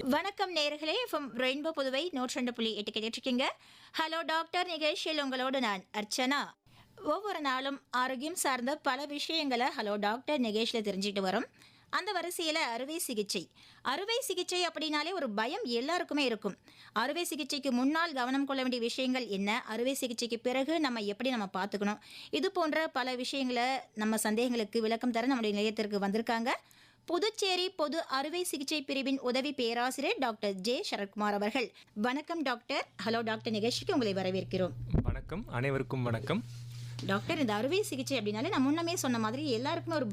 வணக்கம் நேயர்களே, FM rainbow Puduvai 102.8 கேட்டுருக்கீங்க. ஹலோ டாக்டர் நிகழ்ச்சியில் உங்களோடு நான் அர்ச்சனா. ஒவ்வொரு நாளும் ஆரோக்கியம் சார்ந்த பல விஷயங்களை ஹலோ டாக்டர் நிகழ்ச்சியில் தெரிஞ்சுட்டு வரோம். அந்த வரிசையில் அறுவை சிகிச்சை அப்படின்னாலே ஒரு பயம் எல்லாருக்குமே இருக்கும். அறுவை சிகிச்சைக்கு முன்னால் கவனம் கொள்ள வேண்டிய விஷயங்கள் என்ன, அறுவை சிகிச்சைக்கு பிறகு நம்ம பார்த்துக்கணும், இது போன்ற பல விஷயங்களை நம்ம சந்தேகங்களுக்கு விளக்கம் தர நம்முடைய நிலையத்திற்கு வந்திருக்காங்க புதுச்சேரி பொது அறுவை சிகிச்சை பிரிவின் உதவி பேராசிரியர் டாக்டர் ஜே சரத்குமார் அவர்கள். வணக்கம் டாக்டர். ஹலோ டாக்டர் நிகழ்ச்சிக்கு உங்களை வரவேற்கிறோம். வணக்கம், அனைவருக்கும் வணக்கம். டாக்டர், இந்த அறுவை சிகிச்சை அப்படின்னாலே நான் முன்னமே சொன்ன மாதிரி எல்லாருக்குமே ஒரு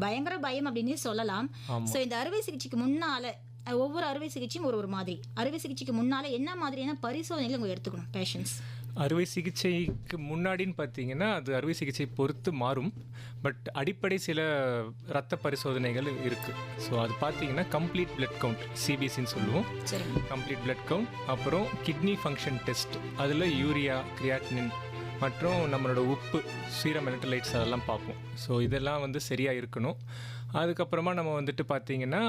பயங்கர பயம் அப்படின்னு சொல்லலாம். ஸோ இந்த அறுவை சிகிச்சைக்கு முன்னால ஒவ்வொரு அறுவை சிகிச்சையும் ஒரு மாதிரி, அறுவை சிகிச்சைக்கு முன்னால என்ன மாதிரியான பரிசோதனைகள் உங்க எடுத்துக்கணும் பேஷண்ட்ஸ்? அறுவை சிகிச்சைக்கு முன்னாடின்னு பார்த்தீங்கன்னா அது அறுவை சிகிச்சை பொறுத்து மாறும். பட் அடிப்படை சில இரத்த பரிசோதனைகள் இருக்குது. ஸோ அது பார்த்தீங்கன்னா கம்ப்ளீட் பிளட் கவுண்ட், சிபிசின்னு சொல்லுவோம். கம்ப்ளீட் பிளட் கவுண்ட், அப்புறம் கிட்னி ஃபங்க்ஷன் டெஸ்ட், அதில் யூரியா, கிரியாட்டினின் மற்றும் நம்மளோட உப்பு, சீரம், எலக்ட்ரோலைட்ஸ் அதெல்லாம் பார்ப்போம். ஸோ இதெல்லாம் சரியாக இருக்கணும். அதுக்கப்புறமா நம்ம பார்த்திங்கன்னா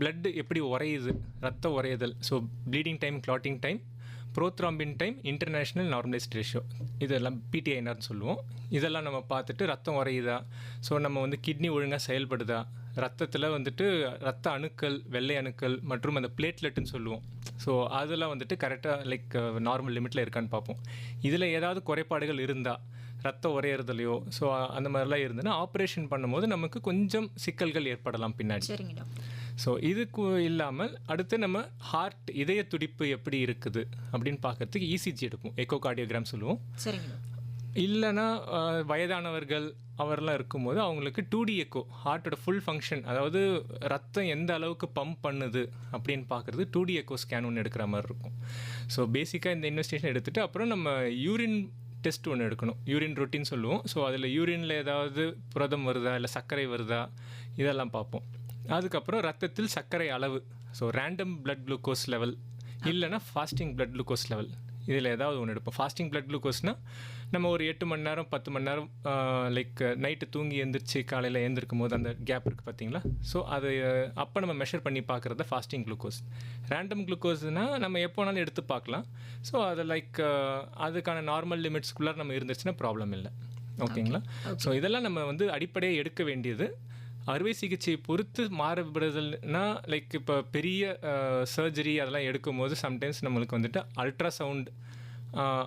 பிளட் எப்படி உறையுது, ரத்த உறையுதல், so bleeding time, clotting time, prothrombin time, international normalized ratio, இதெல்லாம் பிடிஐஆர்னு சொல்லுவோம். இதெல்லாம் நம்ம பார்த்துட்டு ரத்தம் உறையுதா, ஸோ நம்ம கிட்னி ஒழுங்காக செயல்படுதா, ரத்தத்தில் ரத்த அணுக்கள், வெள்ளை அணுக்கள் மற்றும் அந்த பிளேட்லெட்டுன்னு சொல்லுவோம். ஸோ அதெல்லாம் கரெக்டாக நார்மல் லிமிட்டில் இருக்கான்னு பார்ப்போம். இதில் ஏதாவது குறைபாடுகள் இருந்தால், ரத்தம் உரையிறதுலையோ ஸோ அந்த மாதிரிலாம் இருந்ததுன்னா ஆப்ரேஷன் பண்ணும்போது நமக்கு கொஞ்சம் சிக்கல்கள் ஏற்படலாம் பின்னாடி. ஸோ இதுக்கு இல்லாமல் அடுத்து நம்ம ஹார்ட், இதய துடிப்பு எப்படி இருக்குது அப்படின்னு பார்க்கறதுக்கு இசிஜி எடுப்போம், எக்கோ கார்டியோகிராம் சொல்லுவோம். இல்லைன்னா வயதானவர்கள் அவரெல்லாம் இருக்கும்போது அவங்களுக்கு 2D எக்கோ, ஹார்ட்டோட ஃபுல் ஃபங்க்ஷன், அதாவது ரத்தம் எந்த அளவுக்கு பம்ப் பண்ணுது அப்படின்னு பார்க்குறது 2D எக்கோ ஸ்கேன் ஒன்று எடுக்கிற மாதிரி இருக்கும். ஸோ பேசிக்காக இந்த இன்வெஸ்டிகேஷன் எடுத்துகிட்டு அப்புறம் நம்ம யூரின் டெஸ்ட் ஒன்று எடுக்கணும், யூரின் ரொட்டீன் சொல்லுவோம். ஸோ அதில் யூரினில் ஏதாவது புரதம் வருதா, இல்லை சர்க்கரை வருதா, இதெல்லாம் பார்ப்போம். அதுக்கப்புறம் ரத்தத்தில் சர்க்கரை அளவு, so random blood glucose level இல்லைனா ஃபாஸ்டிங் பிளட் குளுக்கோஸ் லெவல், இதில் ஏதாவது ஒன்று எடுப்போம். ஃபாஸ்டிங் பிளட் குளுக்கோஸ்னால் நம்ம ஒரு 8 மணி நேரம் 10 மணி நேரம் நைட்டு தூங்கி எழுந்திரிச்சு காலையில் எழுந்திருக்கும் போது அந்த கேப் இருக்குது பார்த்தீங்களா, ஸோ அது அப்போ நம்ம மெஷர் பண்ணி பார்க்குறத ஃபாஸ்டிங் குளுக்கோஸ். ரேண்டம் குளுக்கோஸ்னால் நம்ம எப்போ வேணாலும் எடுத்து பார்க்கலாம். ஸோ அது அதுக்கான நார்மல் லிமிட்ஸ்குள்ளே நம்ம இருந்துச்சுன்னா ப்ராப்ளம் இல்லை. ஓகேங்களா? ஸோ இதெல்லாம் நம்ம அடிப்படையாக எடுக்க வேண்டியது. அறுவை சிகிச்சையை பொறுத்து மாறுபடுதல்னா இப்போ பெரிய சர்ஜரி அதெல்லாம் எடுக்கும்போது சம்டைம்ஸ் நம்மளுக்கு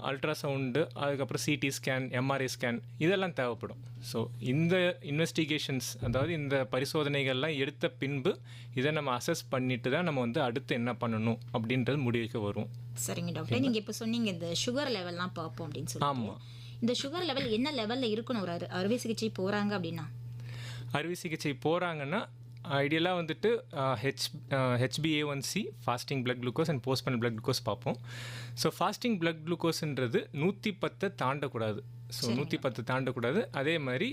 அல்ட்ராசவுண்டு, அதுக்கப்புறம் சிடி ஸ்கேன், எம்ஆர்ஐ ஸ்கேன் இதெல்லாம் தேவைப்படும். ஸோ இந்த இன்வெஸ்டிகேஷன்ஸ், அதாவது இந்த பரிசோதனைகள்லாம் எடுத்த பின்பு இதை நம்ம அசஸ் பண்ணிட்டு தான் நம்ம அடுத்து என்ன பண்ணணும் அப்படின்றது முடிவுக்கு வரும். சரிங்க டாக்டர், நீங்கள் இப்போ சொன்னீங்க இந்த சுகர் லெவல்லாம் பார்ப்போம் அப்படின்னு சொல்லி. ஆமாம், இந்த சுகர் லெவல் என்ன லெவலில் இருக்கணும் ஒரு அறுவை சிகிச்சை போகிறாங்க அப்படின்னா? அறுவை சிகிச்சை போகிறாங்கன்னா ஐடியலாக ஹெச்பிஏ1சி, fasting blood glucose and postprandial blood glucose பார்ப்போம். ஸோ ஃபாஸ்டிங் பிளட் குளுக்கோஸ்ன்றது 110 தாண்டக்கூடாது. ஸோ 110 தாண்டக்கூடாது. அதே மாதிரி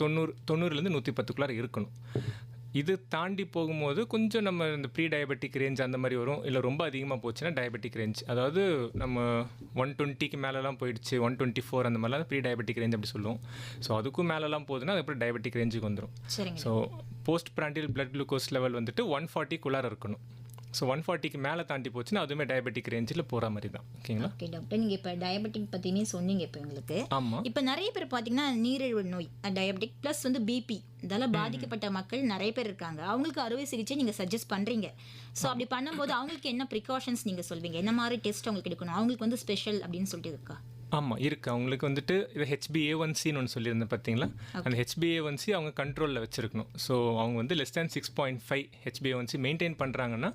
90லேருந்து 110க்குள்ளார இருக்கணும். இது தாண்டி போகும்போது கொஞ்சம் நம்ம இந்த ப்ரீ டயபெட்டிக் ரேஞ்ச் அந்த மாதிரி வரும். இல்லை ரொம்ப அதிகமாக போச்சுன்னா டயபெட்டிக் ரேஞ்ச், அதாவது நம்ம 120க்கு மேலெலாம் போயிடுச்சு, 124 அந்த மாதிரிலாம் ப்ரீ டயபெட்டிக் ரேஞ்ச் அப்படி சொல்லுவோம். ஸோ அதுக்கும் மேலெலாம் போகுதுன்னா அதுக்கப்புறம் டயபெட்டிக் ரேஞ்சுக்கு வந்துடும். So post prandial blood glucose level 140க்குள்ளார இருக்கணும். ஸோ 140க்கு மேலே தாண்டி போச்சுன்னா அதுவுமே டயபெட்டிக் ரேஞ்சில் போகிற மாதிரி தான். ஓகேங்களா? ஓகே டாக்டர், நீங்கள் இப்போ டயபெட்டிக் பற்றினே சொன்னீங்க. இப்போ எங்களுக்கு இப்போ நிறைய பேர் பார்த்தீங்கன்னா நீரிழிவு நோய், டயபெட்டிக் ப்ளஸ் பிபி, இதெல்லாம் பாதிக்கப்பட்ட மக்கள் நிறைய பேர் இருக்காங்க. அவங்களுக்கு அறுவை சிகிச்சை நீங்கள் சஜஸ்ட் பண்ணுறீங்க. ஸோ அப்படி பண்ணும்போது அவங்களுக்கு என்ன ப்ரிகாஷன்ஸ் நீங்கள் சொல்வீங்க? என்ன மாதிரி டெஸ்ட் அவங்களுக்கு எடுக்கணும்? அவங்களுக்கு ஸ்பெஷல் அப்படின்னு சொல்லிட்டு இருக்கா? ஆமாம் இருக்குது. அவங்களுக்கு இது ஹெச்பிஏ1சின்னு ஒன்று சொல்லியிருந்தேன் பார்த்தீங்களா, அந்த ஹெச்பிஏ1சி அவங்க கண்ட்ரோலில் வச்சுருக்கணும். ஸோ அவங்க லெஸ் தேன் 6.5 ஹெச்பிஏ1சி மெயின்டைன் பண்ணுறாங்கன்னா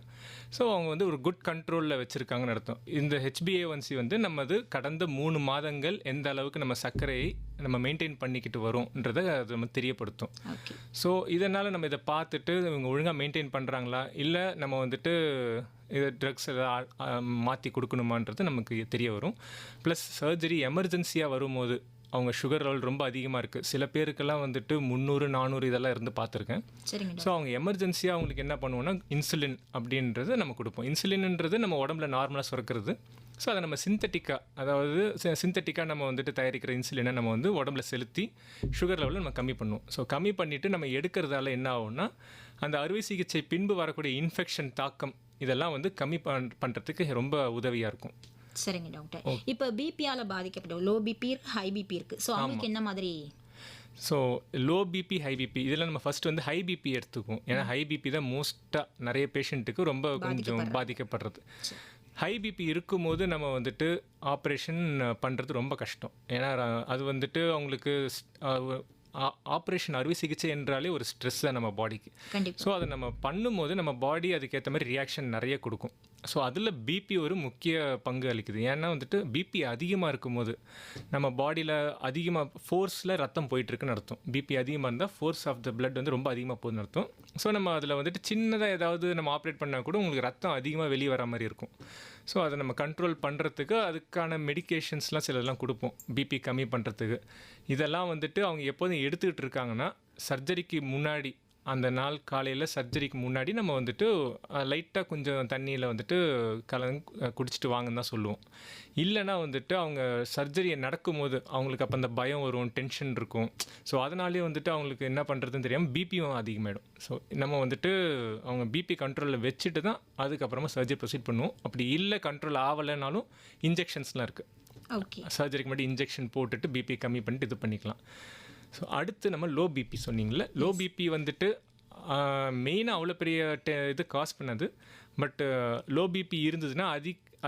ஸோ அவங்க ஒரு குட் கண்ட்ரோலில் வச்சுருக்காங்கன்னு அர்த்தம். இந்த ஹெச்பிஏ1சி நம்மது கடந்த 3 மாதங்கள் எந்த அளவுக்கு நம்ம சர்க்கரையை நம்ம மெயின்டைன் பண்ணிக்கிட்டு வரோன்றதை அது நம்ம தெரியப்படுத்தும். ஸோ இதனால் நம்ம இதை பார்த்துட்டு இவங்க ஒழுங்காக மெயின்டைன் பண்ணுறாங்களா, இல்லை நம்ம இது ட்ரக்ஸ் எதாவது மாற்றி கொடுக்கணுமான்றது நமக்கு தெரிய வரும். ப்ளஸ் சர்ஜரி எமர்ஜென்சியாக வரும்போது அவங்க சுகர் லெவல் ரொம்ப அதிகமாக இருக்குது, சில பேருக்கெல்லாம் 300 400 இதெல்லாம் இருந்து பார்த்துருக்கேன். ஸோ அவங்க எமர்ஜென்சியாக அவங்களுக்கு என்ன பண்ணுவோன்னா இன்சுலின் அப்படின்றத நம்ம கொடுப்போம். இன்சுலின்ன்றது நம்ம உடம்புல நார்மலாக சுரக்கிறது. ஸோ அதை நம்ம சிந்தட்டிக்காக நம்ம தயாரிக்கிற இன்சுலினை நம்ம உடம்புல செலுத்தி சுகர் லெவலில் நம்ம கம்மி பண்ணுவோம். ஸோ கம்மி பண்ணிவிட்டு நம்ம எடுக்கிறதால என்ன ஆகும்னா அந்த அறுவை சிகிச்சை பின்பு வரக்கூடிய இன்ஃபெக்ஷன் தாக்கம் இதெல்லாம் வந்து கம்மி பண்ணுறதுக்கு ரொம்ப உதவியாக இருக்கும். சரிங்க டாக்டர். இப்போ பிபியால பாதிக்கப்படும் லோ பிபி இருக்கு, ஹை பிபி இருக்கு. ஸோ அவங்களுக்கு என்ன மாதிரி? So low BP, high BP இதில் நம்ம ஃபர்ஸ்ட் வந்து ஹை பிபி எடுத்துக்குவோம். ஏன்னா ஹை பிபி தான் மோஸ்ட்டாக நிறைய பேஷண்ட்டுக்கு ரொம்ப கொஞ்சம் பாதிக்கப்படுறது. ஹை பிபி இருக்கும்போது நம்ம வந்துட்டு ஆப்ரேஷன் பண்ணுறது ரொம்ப கஷ்டம். ஏன்னா அது வந்துட்டு அவங்களுக்கு ஆப்ரேஷன் அறுவை சிகிச்சை என்றாலே ஒரு ஸ்ட்ரெஸ் தான் நம்ம பாடிக்கு. ஸோ அதை நம்ம பண்ணும்போது நம்ம பாடி அதுக்கேற்ற மாதிரி ரியாக்ஷன் நிறைய கொடுக்கும். ஸோ அதில் பிபி ஒரு முக்கிய பங்கு அளிக்குது. ஏன்னா வந்துட்டு பிபி அதிகமாக இருக்கும்போது நம்ம பாடியில் அதிகமாக ஃபோர்ஸில் ரத்தம் போயிட்டுருக்குன்னு அர்த்தம். பிபி அதிகமாக இருந்தால் ஃபோர்ஸ் ஆஃப் த பிளட் வந்து ரொம்ப அதிகமாக போகுதுன்னு அர்த்தம். ஸோ நம்ம அதில் வந்துட்டு சின்னதாக ஏதாவது நம்ம ஆப்ரேட் பண்ணால் கூட உங்களுக்கு ரத்தம் அதிகமாக வெளியே வர மாதிரி இருக்கும். ஸோ அதை நம்ம கண்ட்ரோல் பண்ணுறதுக்கு அதுக்கான மெடிக்கேஷன்ஸ்லாம் சிலதெல்லாம் கொடுப்போம் பிபி கம்மி பண்ணுறதுக்கு. இதெல்லாம் வந்துட்டு அவங்க எப்போதும் எடுத்துக்கிட்டு இருக்காங்கன்னா சர்ஜரிக்கு முன்னாடி, அந்த நாள் காலையில் சர்ஜரிக்கு முன்னாடி நம்ம வந்துட்டு லைட்டாக கொஞ்சம் தண்ணியில் வந்துட்டு கலந்து குடிச்சிட்டு வாங்கன்னு தான் சொல்லுவோம். இல்லைனா வந்துட்டு அவங்க சர்ஜரியை நடக்கும்போது அவங்களுக்கு அப்போ அந்த பயம் வரும், டென்ஷன் இருக்கும். ஸோ அதனாலே வந்துட்டு அவங்களுக்கு என்ன பண்ணுறதுன்னு தெரியாமல் பிபியும் அதிகமாகிடும். ஸோ நம்ம வந்துட்டு அவங்க பிபி கண்ட்ரோலில் வச்சுட்டு தான் அதுக்கப்புறமா சர்ஜரி ப்ரொசீட் பண்ணுவோம். அப்படி இல்லை கண்ட்ரோல் ஆகலைனாலும் இன்ஜெக்ஷன்ஸ்லாம் இருக்குது. ஓகே, சர்ஜரிக்கு மட்டும் இன்ஜெக்ஷன் போட்டுட்டு பிபி கம்மி பண்ணிட்டு இது பண்ணிக்கலாம். ஸோ அடுத்து நம்ம லோ பிபி சொன்னீங்களே, லோ பிபி வந்துட்டு மெயினாக அவ்வளோ பெரிய இது காஸ் பண்ணது. பட் லோ பிபி இருந்ததுன்னா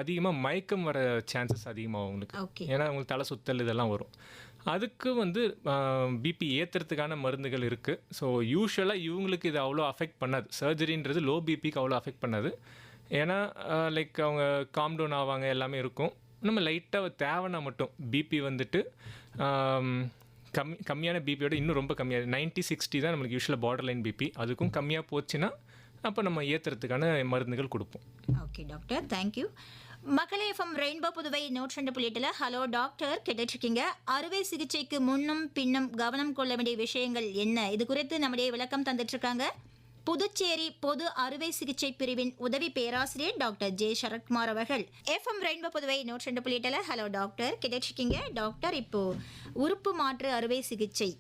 அதிகமாக மயக்கம் வர சான்சஸ் அதிகமாகும் அவங்களுக்கு. ஏன்னா அவங்களுக்கு தலை சுத்தல் இதெல்லாம் வரும். அதுக்கு வந்து பிபி ஏற்றுறதுக்கான மருந்துகள் இருக்குது. ஸோ யூஸ்வலாக இவங்களுக்கு இது அவ்வளோ அஃபெக்ட் பண்ணாது. சர்ஜரின்றது லோ பிபிக்கு அவ்வளோ அஃபெக்ட் பண்ணாது. ஏன்னா லைக் அவங்க காம் டவுன் ஆவாங்க, எல்லாமே இருக்கும். நம்ம லைட்டாக தேவைன்னா மட்டும் பிபி வந்துட்டு கம்மியான பிபியோட இன்னும் ரொம்ப கம்மியாக 90-60 தான் நம்மளுக்கு யூஸ்வலாக பார்டர் லைன் பிபி. அதுக்கும் கம்மியாக போச்சுன்னா அப்போ நம்ம ஏற்றுறதுக்கான மருந்துகள் கொடுப்போம். Okay doctor, thank you. மக்களே, FM rainbow Puduvai 102.8 hello doctor கேட்டுட்ருக்கீங்க. அறுவை சிகிச்சைக்கு முன்னும் பின்னும் கவனம் கொள்ள வேண்டிய விஷயங்கள் என்ன, இது குறித்து நம்முடைய விளக்கம் தந்துட்டுருக்காங்க புதுச்சேரி பொது அறுவை சிகிச்சை பிரிவின் உதவி பேராசிரியர் டாக்டர் ஜே சரத்குமார் அவர்கள். FM rainbow Puduvai 102.8 hello doctor கேட்டுட்ருக்கீங்க. டாக்டர், இப்போ உறுப்பு மாற்று அறுவை சிகிச்சை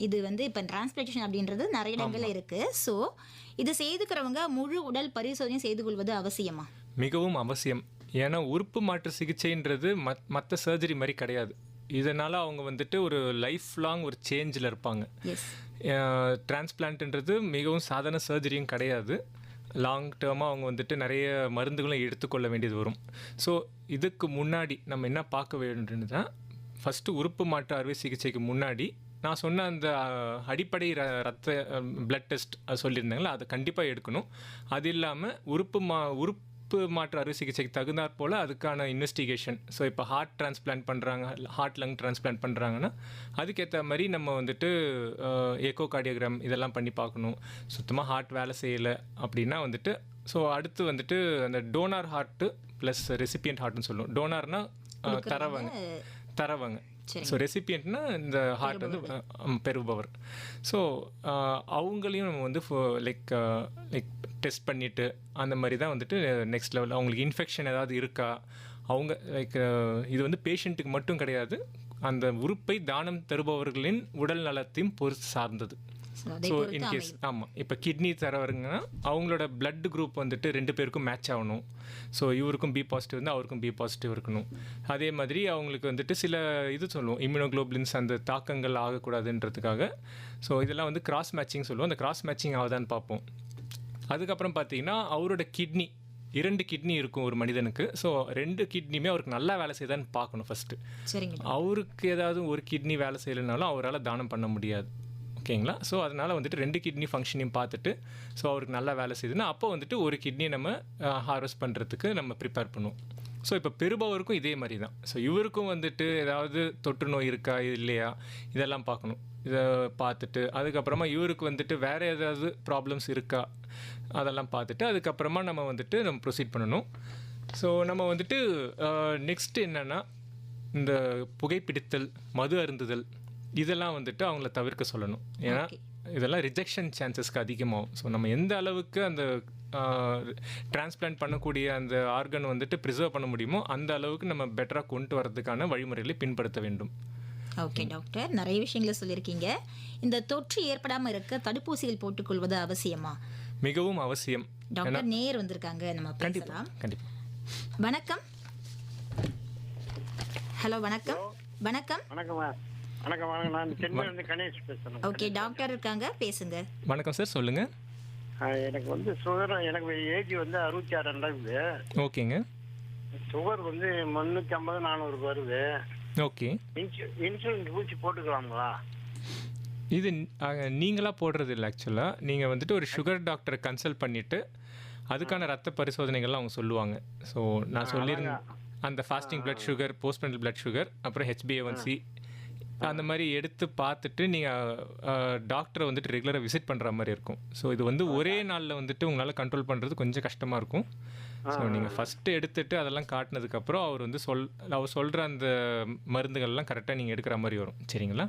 இது வந்து இப்போ டிரான்ஸ்பிளான்டேஷன் அப்படின்றது நிறைய இடங்களில் இருக்குது. ஸோ இது செய்துக்கிறவங்க முழு உடல் பரிசோதனை செய்து கொள்வது அவசியமா? மிகவும் அவசியம். ஏன்னா உறுப்பு மாற்று சிகிச்சைன்றது மற்ற சர்ஜரி மாதிரி கிடையாது. இதனால் அவங்க வந்துட்டு ஒரு லைஃப் லாங் ஒரு சேஞ்சில் இருப்பாங்க. டிரான்ஸ்பிளான்ட்ன்றது மிகவும் சாதாரண சர்ஜரியும் கிடையாது. லாங் டேர்மாக அவங்க வந்துட்டு நிறைய மருந்துகளும் எடுத்துக்கொள்ள வேண்டியது வரும். ஸோ இதுக்கு முன்னாடி நம்ம என்ன பார்க்க வேண்டியதுன்னா, ஃபஸ்ட்டு உறுப்பு மாற்று அறுவை சிகிச்சைக்கு முன்னாடி நான் சொன்ன அந்த அடிப்படை ரத்த பிளட் டெஸ்ட் அது சொல்லியிருந்தாங்களே, அதை கண்டிப்பாக எடுக்கணும். அது இல்லாமல் உறுப்பு மாற்று அறுவை சிகிச்சைக்கு தகுந்தாற் போல் அதுக்கான இன்வெஸ்டிகேஷன். ஸோ இப்போ ஹார்ட் டிரான்ஸ்பிளான்ட் பண்ணுறாங்க, ஹார்ட் லங் டிரான்ஸ்பிளான்ட் பண்ணுறாங்கன்னா அதுக்கேற்ற மாதிரி நம்ம வந்துட்டு எக்கோ கார்டியோகிராம் இதெல்லாம் பண்ணி பார்க்கணும். சுத்தமாக ஹார்ட் வேலை செய்யலை அப்படின்னா வந்துட்டு ஸோ அடுத்து வந்துட்டு அந்த டோனார் ஹார்ட்டு ப்ளஸ் ரெசிபியன்ட் ஹார்ட்னு சொல்லுவோம். டோனார்னால் தரவங்க. ஸோ ரெசிபியன்ட்னா இந்த ஹார்ட் வந்து பெறுபவர். ஸோ அவங்களையும் நம்ம வந்து லைக் டெஸ்ட் பண்ணிவிட்டு அந்த மாதிரி தான் வந்துட்டு நெக்ஸ்ட் லெவலில் அவங்களுக்கு இன்ஃபெக்ஷன் ஏதாவது இருக்கா, அவங்க லைக் இது வந்து பேஷண்ட்டுக்கு மட்டும் கிடையாது, அந்த உறுப்பை தானம் தருபவர்களின் உடல் நலத்தையும் பொறுத்து சார்ந்தது. ஸோ இன்கேஸ் ஆமாம், இப்போ கிட்னி தரவருங்கன்னா அவங்களோட பிளட் குரூப் வந்துட்டு 2 பேருக்கும் மேட்ச் ஆகணும். ஸோ இவருக்கும் பி பாசிட்டிவ் இருந்தால் அவருக்கும் பி பாசிட்டிவ் இருக்கணும். அதே மாதிரி அவங்களுக்கு வந்துட்டு சில இது சொல்லுவோம், இம்யூனோகுளோபுலின்ஸ் அந்த தாக்கங்கள் ஆகக்கூடாதுன்றதுக்காக. ஸோ இதெல்லாம் வந்து கிராஸ் மேட்சிங் சொல்லுவோம். அந்த கிராஸ் மேட்சிங் ஆகுதான்னு பார்ப்போம். அதுக்கப்புறம் பார்த்தீங்கன்னா அவரோட கிட்னி 2 கிட்னி இருக்கும் ஒரு மனிதனுக்கு. ஸோ 2 கிட்னியுமே அவருக்கு நல்லா வேலை செய்யுதான்னு பார்க்கணும் ஃபஸ்ட்டு. அவருக்கு ஏதாவது ஒரு கிட்னி வேலை செய்யலைனாலும் அவரால் தானம் பண்ண முடியாது. ஓகேங்களா? ஸோ அதனால் வந்துட்டு 2 கிட்னி ஃபங்க்ஷனையும் பார்த்துட்டு ஸோ அவருக்கு நல்லா வேலை செய்யுதுன்னா அப்போ வந்துட்டு ஒரு கிட்னியை நம்ம ஹார்வெஸ்ட் பண்ணுறதுக்கு நம்ம ப்ரிப்பேர் பண்ணுவோம். ஸோ இப்போ பெறுபவருக்கும் இதே மாதிரி தான். ஸோ இவருக்கும் வந்துட்டு ஏதாவது தொற்று நோய் இருக்கா இல்லையா இதெல்லாம் பார்க்கணும். இதை பார்த்துட்டு அதுக்கப்புறமா இவருக்கு வந்துட்டு வேறு ஏதாவது ப்ராப்ளம்ஸ் இருக்கா அதெல்லாம் பார்த்துட்டு அதுக்கப்புறமா நம்ம வந்துட்டு நம்ம ப்ரொசீட் பண்ணணும். ஸோ நம்ம வந்துட்டு நெக்ஸ்ட்டு என்னென்னா, இந்த புகைப்பிடித்தல், மது அருந்துதல் இதெல்லாம் வந்துட்டு அவங்கள தவிர்க்க சொல்லணும். ஏன்னா இதெல்லாம் ரிஜெக்ஷன் சான்சஸ்க்கு அதிகமாகும். ஸோ நம்ம எந்த அளவுக்கு அந்த டிரான்ஸ்பிளான்ட் பண்ணக்கூடிய அந்த ஆர்கன் வந்துட்டு ப்ரிசர்வ் பண்ண முடியுமோ அந்த அளவுக்கு நம்ம பெட்டராக கொண்டு வரதுக்கான வழிமுறைகளை பின்படுத்த வேண்டும். ஓகே டாக்டர், நிறைய விஷயங்களை சொல்லியிருக்கீங்க. இந்த தொற்று ஏற்படாமல் இருக்க தடுப்பூசிகள் போட்டுக்கொள்வது அவசியமா? மிகவும் அவசியம். டாக்டர் நேர் வந்திருக்காங்க, நம்ம கண்டிப்பாக பேசலாம். கண்டிப்பாக. வணக்கம். ஹலோ வணக்கம். வணக்கம். வணக்கம் வணக்கம். நான் சென்னையிலிருந்து கணேஷ் பேசுறேன். ஓகே, டாக்டர் இருக்காங்க, பேசுங்க. வணக்கம் சார், சொல்லுங்கள். எனக்கு வந்து சுகர், எனக்கு ஏஜ் வந்து 66 ரெண்டாவது. ஓகேங்க. சுகர் வந்து 350 400 வருது. ஓகே. இன்சுலின் ஊசி போட்டுக்கலாங்களா? இது நீங்களாக போடுறது இல்லை. ஆக்சுவலாக நீங்கள் வந்துட்டு ஒரு சுகர் டாக்டரை கன்சல்ட் பண்ணிவிட்டு அதுக்கான ரத்த பரிசோதனைகள்லாம் அவங்க சொல்லுவாங்க. ஸோ நான் சொல்லியிருந்தேன், அந்த fasting blood sugar, postprandial blood sugar, அப்புறம் HbA1c அந்த மாதிரி எடுத்து பார்த்துட்டு நீங்கள் டாக்டரை வந்துட்டு ரெகுலராக விசிட் பண்ணுற மாதிரி இருக்கும். ஸோ இது வந்து ஒரே நாளில் வந்துட்டு உங்களால் கண்ட்ரோல் பண்ணுறது கொஞ்சம் கஷ்டமாக இருக்கும். ஸோ நீங்கள் ஃபஸ்ட்டு எடுத்துகிட்டு அதெல்லாம் காட்டினதுக்கப்புறம் அவர் வந்து அவர் சொல்கிற அந்த மருந்துகள்லாம் கரெக்டாக நீங்கள் எடுக்கிற மாதிரி வரும். சரிங்களா?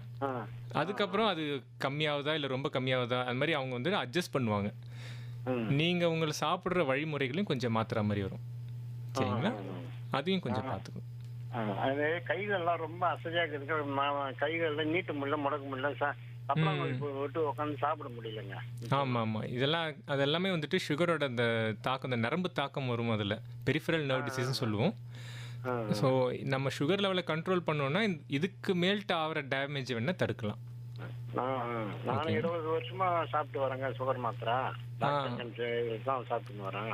அதுக்கப்புறம் அது கம்மியாகுதா இல்லை ரொம்ப கம்மியாகுதா அது மாதிரி அவங்க வந்து அட்ஜஸ்ட் பண்ணுவாங்க. நீங்கள் உங்களை சாப்பிட்ற வழிமுறைகளையும் கொஞ்சம் மாற்றுற மாதிரி வரும். சரிங்களா? அதையும் கொஞ்சம் பார்த்துக்கணும். அது கைகள்லாம் ரொம்ப அசதியாக இருக்கு. கைகள்லாம் நீட்ட முடியல, முடக்க முடியல, அப்புறம் விட்டு உட்காந்து சாப்பிட முடியலங்க. ஆமாம். அதெல்லாமே வந்துட்டு சுகரோட அந்த தாக்கம், அந்த நரம்பு தாக்கம் வரும். அதில் பெரிஃபரல் நர்வ் டிசீஸ்னு சொல்லுவோம். ஸோ நம்ம சுகர் லெவலை கண்ட்ரோல் பண்ணோன்னா இதுக்கு மேல்ட்டு ஆகிற டேமேஜ் வேணால் தடுக்கலாம். நான் 20 வருஷமா சாப்பிட்டு வரேங்க சுகர் மாத்திரை. தான் சாப்பிட்டுன்னு வரேன்.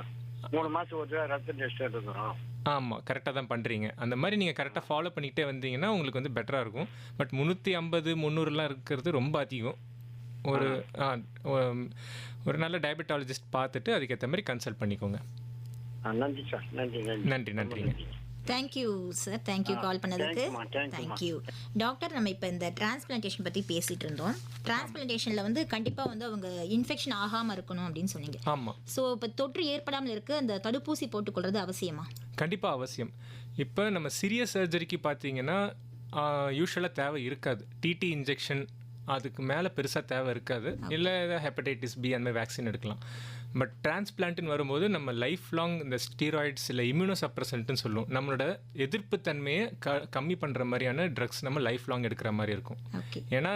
3 மாதம் ஒரு ரத்த டெஸ்ட் எடுக்கிறோம். ஆமாம், கரெக்டாக தான் பண்ணுறீங்க. அந்த மாதிரி நீங்கள் கரெக்டாக ஃபாலோ பண்ணிக்கிட்டே வந்தீங்கன்னா உங்களுக்கு வந்து பெட்டராக இருக்கும். பட் 350 300லாம் இருக்கிறது ரொம்ப அதிகம். ஒரு நல்ல டயபெட்டாலஜிஸ்ட் பார்த்துட்டு அதுக்கேற்ற மாதிரி கன்சல்ட் பண்ணிக்கோங்க. நன்றி சார். நன்றிங்க. தேங்க்யூ சார், தேங்க்யூ கால் பண்ணதுக்கு. Thank you doctor. நம்ம இப்போ இந்த டிரான்ஸ்பிளான்டேஷன் பற்றி பேசிகிட்டு இருந்தோம். டிரான்ஸ்பிளான்டேஷனில் வந்து கண்டிப்பாக வந்து அவங்க இன்ஃபெக்ஷன் ஆகாமல் இருக்கணும் அப்படின்னு சொன்னீங்க. ஆமாம். ஸோ இப்போ தொற்று ஏற்படாமல் இருக்க அந்த தடுப்பூசி போட்டுக்கொள்வது அவசியமா? கண்டிப்பாக அவசியம். இப்போ நம்ம சீரியஸ் சர்ஜரிக்கு பார்த்தீங்கன்னா யூஸ்வலாக தேவை இருக்காது. டிடி இன்ஜெக்ஷன் அதுக்கு மேலே பெருசாக தேவை இருக்காது. இல்லை ஹெப்படைட்டிஸ் பி அந்த மாதிரி வேக்சின் எடுக்கலாம். பட் டிரான்ஸ்பிளான்ட்னு வரும்போது நம்ம லைஃப் லாங் இந்த ஸ்டீராய்ட்ஸ் இல்லை இம்யூனோசப்ரசன்ட்னு சொல்லுவோம், நம்மளோட எதிர்ப்பு தன்மையை கம்மி பண்ணுற மாதிரியான ட்ரக்ஸ் நம்ம லைஃப் லாங் எடுக்கிற மாதிரி இருக்கும். ஏன்னா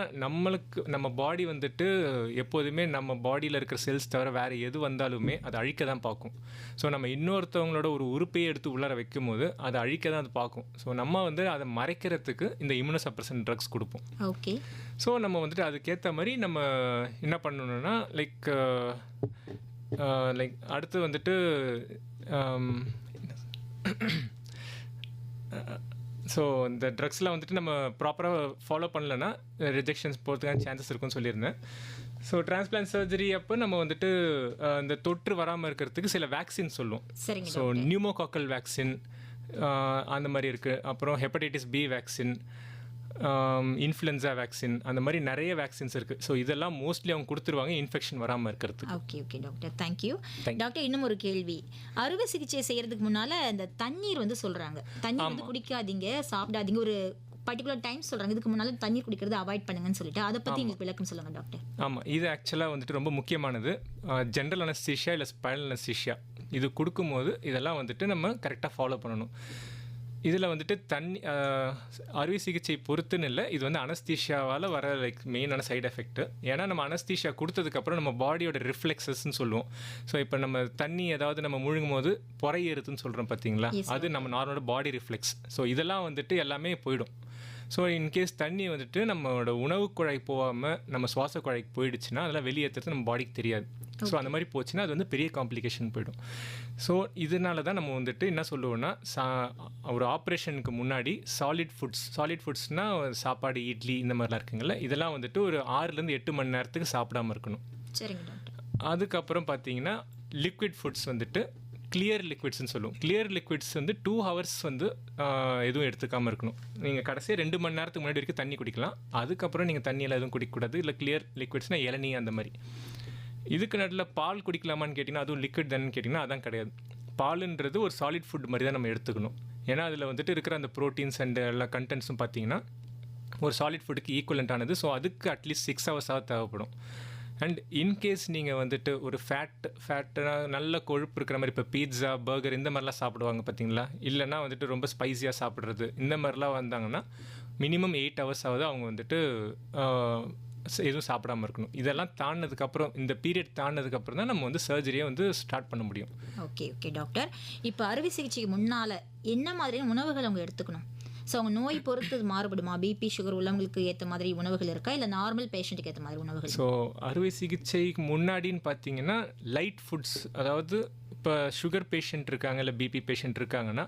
நம்ம பாடி வந்துட்டு எப்போதுமே நம்ம பாடியில் இருக்கிற செல்ஸ் தவிர வேறு எது வந்தாலுமே அதை அழிக்க தான் பார்க்கும். ஸோ நம்ம இன்னொருத்தவங்களோட ஒரு உறுப்பையை எடுத்து உள்ளார வைக்கும் போது அதை அழிக்க தான் அது பார்க்கும். ஸோ நம்ம வந்து அதை மறைக்கிறதுக்கு இந்த இம்யூனோசப்ரசன்ட் ட்ரக்ஸ் கொடுப்போம். ஓகே. ஸோ நம்ம வந்துட்டு அதுக்கேற்ற மாதிரி நம்ம என்ன பண்ணணும்னா லைக் அடுத்து வந்துட்டு ஸோ இந்த ட்ரக்ஸ்லாம் வந்துட்டு நம்ம ப்ராப்பராக ஃபாலோ பண்ணலன்னா ரிஜெக்ஷன்ஸ் போகிறதுக்கான சான்சஸ் இருக்குன்னு சொல்லியிருந்தேன். ஸோ டிரான்ஸ்பிளான்ட் சர்ஜரி அப்போ நம்ம வந்துட்டு இந்த தொற்று வராமல் இருக்கிறதுக்கு சில வேக்சின் சொல்லுவோம். ஸோ நியூமோகாக்கல் வேக்சின் அந்த மாதிரி இருக்குது. அப்புறம் hepatitis B vaccine, influenza vaccine, அந்த மாதிரி நிறைய வேக்சின்ஸ் இருக்குது. ஸோ இதெல்லாம் மோஸ்ட்லி அவங்க கொடுத்துருவாங்க இன்ஃபெக்ஷன் வராமல் இருக்கிறதுக்கு. Okay doctor, thank you. டாக்டர், இன்னும் ஒரு கேள்வி. அறுவை சிகிச்சை செய்யறதுக்கு முன்னால் இந்த தண்ணீர் வந்து சொல்கிறாங்க, தண்ணீர் வந்து குடிக்காதீங்க, சாப்பிடாதீங்க, ஒரு பர்டிகுலர் டைம் சொல்கிறாங்க, இதுக்கு முன்னால் தண்ணீர் குடிக்கிறது அவாய்ட் பண்ணுங்கன்னு சொல்லிட்டு, அதை பற்றி எங்களுக்கு விளக்கம் சொல்லுங்கள் டாக்டர். ஆமாம், இது ஆக்சுவலாக வந்துட்டு ரொம்ப முக்கியமானது. ஜென்ரல் அனஸ்தீஷியா இல்லை ஸ்பைனல் அனஸ்தீஷியா இது கொடுக்கும்போது இதெல்லாம் வந்துட்டு நம்ம கரெக்டாக ஃபாலோ பண்ணணும். இதில் வந்துட்டு அறுவை சிகிச்சை பொறுத்துன்னு இல்லை, இது வந்து அனஸ்தீஷியாவால் வர மெயினான சைடு எஃபெக்ட்டு. ஏன்னா நம்ம அனஸ்தீஷியா கொடுத்ததுக்கப்புறம் நம்ம பாடியோட ரிஃப்ளெக்ஸஸ்ன்னு சொல்லுவோம். ஸோ இப்போ நம்ம தண்ணி ஏதாவது நம்ம முழுங்கும் போது பொறையேறுதுன்னு சொல்கிறோம் பார்த்தீங்களா, அது நம்ம நார்மலோட பாடி ரிஃப்ளெக்ஸ். ஸோ இதெல்லாம் வந்துட்டு எல்லாமே போயிடும். ஸோ இன்கேஸ் தண்ணி வந்துட்டு நம்மளோட உணவு குழாய் போகாமல் நம்ம சுவாச குழாய்க்கு போயிடுச்சுன்னா அதெல்லாம் வெளியேற்றுறது நம்ம பாடிக்கு தெரியாது. ஸோ அந்த மாதிரி போச்சுன்னா அது வந்து பெரிய காம்ப்ளிகேஷன் போயிடும். ஸோ இதனால தான் நம்ம வந்துட்டு என்ன சொல்லுவோன்னா, ஒரு ஆப்ரேஷனுக்கு முன்னாடி சாலிட் ஃபுட்ஸ்னால் சாப்பாடு, இட்லி இந்த மாதிரிலாம் இருக்குங்கள, இதெல்லாம் வந்துட்டு ஒரு 6லேருந்து 8 மணி நேரத்துக்கு சாப்பிடாமல் இருக்கணும். சரிங்க டாக்டர். அதுக்கப்புறம் பார்த்தீங்கன்னா லிக்விட் ஃபுட்ஸ் வந்துட்டு கிளியர் லிக்விட்ஸ்ன்னு சொல்லுவோம். கிளியர் லிக்விட்ஸ் வந்து 2 ஹவர்ஸ் வந்து எதுவும் எடுத்துக்காமல் இருக்கணும். நீங்கள் கடைசியாக 2 மணி நேரத்துக்கு முன்னாடி வரைக்கும் தண்ணி குடிக்கலாம். அதுக்கப்புறம் நீங்கள் தண்ணியெல்லாம் எதுவும் குடிக்கக்கூடாது. இல்லை கிளியர் லிக்விட்ஸ்னால் இளநீ அந்த மாதிரி. இதுக்கு நடுவில் பால் குடிக்கலாமான்னு கேட்டிங்கன்னா அதுவும் லிக்விட் தானேன்னு கேட்டிங்கன்னா அதான் கிடையாது. பாலுன்றது ஒரு சாலிட் ஃபுட் மாதிரி தான் நம்ம எடுத்துக்கணும். ஏன்னா அதில் வந்துட்டு இருக்கிற அந்த ப்ரோட்டீன்ஸ் அண்ட் எல்லா கண்டென்ட்ஸும் பார்த்தீங்கன்னா ஒரு சாலிட் ஃபுட்டுக்கு ஈக்குவலண்ட்டானது. ஸோ அதுக்கு அட்லீஸ்ட் 6 ஹவர்ஸாக தேவைப்படும். அண்ட் இன்கேஸ் நீங்கள் வந்துட்டு ஒரு ஃபேட்டாக நல்ல கொழுப்பு இருக்கிற மாதிரி, இப்போ பீட்ஸா, பர்கர் இந்த மாதிரிலாம் சாப்பிடுவாங்க பார்த்தீங்களா, இல்லைன்னா வந்துட்டு ரொம்ப ஸ்பைஸியாக சாப்பிட்றது, இந்த மாதிரிலாம் வந்தாங்கன்னா மினிமம் 8 ஹவர்ஸாவது அவங்க வந்துட்டு எதுவும் சாப்பிடாம இருக்கணும். இதெல்லாம் தாண்டினதுக்கப்புறம், இந்த பீரியட் தாண்டினதுக்கப்புறம் தான் நம்ம வந்து சர்ஜரியை வந்து ஸ்டார்ட் பண்ண முடியும். Okay okay doctor. இப்போ அறுவை சிகிச்சைக்கு முன்னால் என்ன மாதிரியான உணவுகள் அவங்க எடுத்துக்கணும்? ஸோ அவங்க நோய் பொறுத்து இது மாறுபடுமா? பிபி சுகர் உள்ளவங்களுக்கு ஏற்ற மாதிரி உணவுகள் இருக்கா, இல்லை நார்மல் பேஷண்ட்டுக்கு ஏற்ற மாதிரி உணவுகள்? ஸோ அறுவை சிகிச்சைக்கு முன்னாடின்னு பார்த்தீங்கன்னா லைட் ஃபுட்ஸ், அதாவது இப்போ சுகர் பேஷண்ட் இருக்காங்க இல்லை பிபி பேஷண்ட் இருக்காங்கன்னா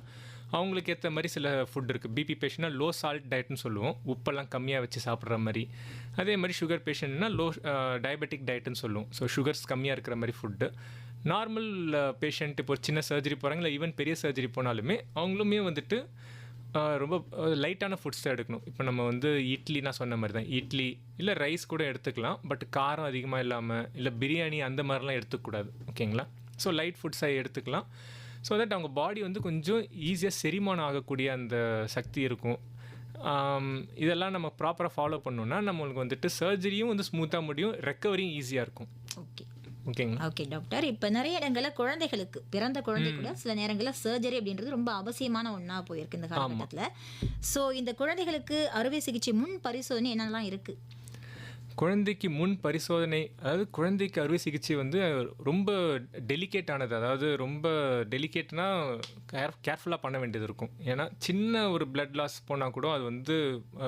அவங்களுக்கு ஏற்ற மாதிரி சில ஃபுட் இருக்குது. பிபி பேஷண்ட்னா லோ சால்ட் டயட்னு சொல்லுவோம், உப்பெல்லாம் கம்மியாக வச்சு சாப்பிட்ற மாதிரி. அதே மாதிரி சுகர் பேஷண்ட்னா லோ டயபெட்டிக் டயட்னு சொல்லுவோம், ஸோ சுகர்ஸ் கம்மியாக இருக்கிற மாதிரி ஃபுட்டு. நார்மல் பேஷண்ட் இப்போ ஒரு சின்ன சர்ஜரி போகிறாங்க இல்லை ஈவன் பெரிய சர்ஜரி போனாலுமே அவங்களுமே வந்துட்டு ரொம்ப லைட்டான ஃபுட்ஸ் தான் எடுக்கணும். இப்போ நம்ம வந்து இட்லி, நான் சொன்ன மாதிரி தான் இட்லி இல்லை ரைஸ் கூட எடுத்துக்கலாம், பட் காரம் அதிகமாக இல்லாமல், இல்லை பிரியாணி அந்த மாதிரிலாம் எடுத்துக்கூடாது. ஓகேங்களா? ஸோ லைட் ஃபுட்ஸாக எடுத்துக்கலாம். ஸோ தட் அவங்க பாடி வந்து கொஞ்சம் ஈஸியாக செரிமானம் ஆகக்கூடிய அந்த சக்தி இருக்கும். இதெல்லாம் நம்ம ப்ராப்பராக ஃபாலோ பண்ணோன்னா நம்மளுக்கு வந்துட்டு சர்ஜரியும் வந்து ஸ்மூத்தாக முடியும், ரெக்கவரியும் ஈஸியாக இருக்கும். ஓகே ஓகேங்களா? Okay doctor. இப்போ நிறைய இடங்களில் குழந்தைகளுக்கு, பிறந்த குழந்தை கூட சில நேரங்களில் சர்ஜரி அப்படின்றது ரொம்ப அவசியமான ஒன்றா போயிருக்கு இந்த காலகட்டத்தில். ஸோ இந்த குழந்தைகளுக்கு அறுவை சிகிச்சை முன் பரிசோதனை என்னெல்லாம் இருக்குது? குழந்தைக்கு முன் பரிசோதனை, அதாவது குழந்தைக்கு அறுவை சிகிச்சை வந்து ரொம்ப டெலிகேட்டானது. அதாவது ரொம்ப டெலிகேட்னா கேர்ஃபுல்லாக பண்ண வேண்டியது இருக்கும். ஏன்னா சின்ன ஒரு பிளட் லாஸ் போனால் கூட அது வந்து,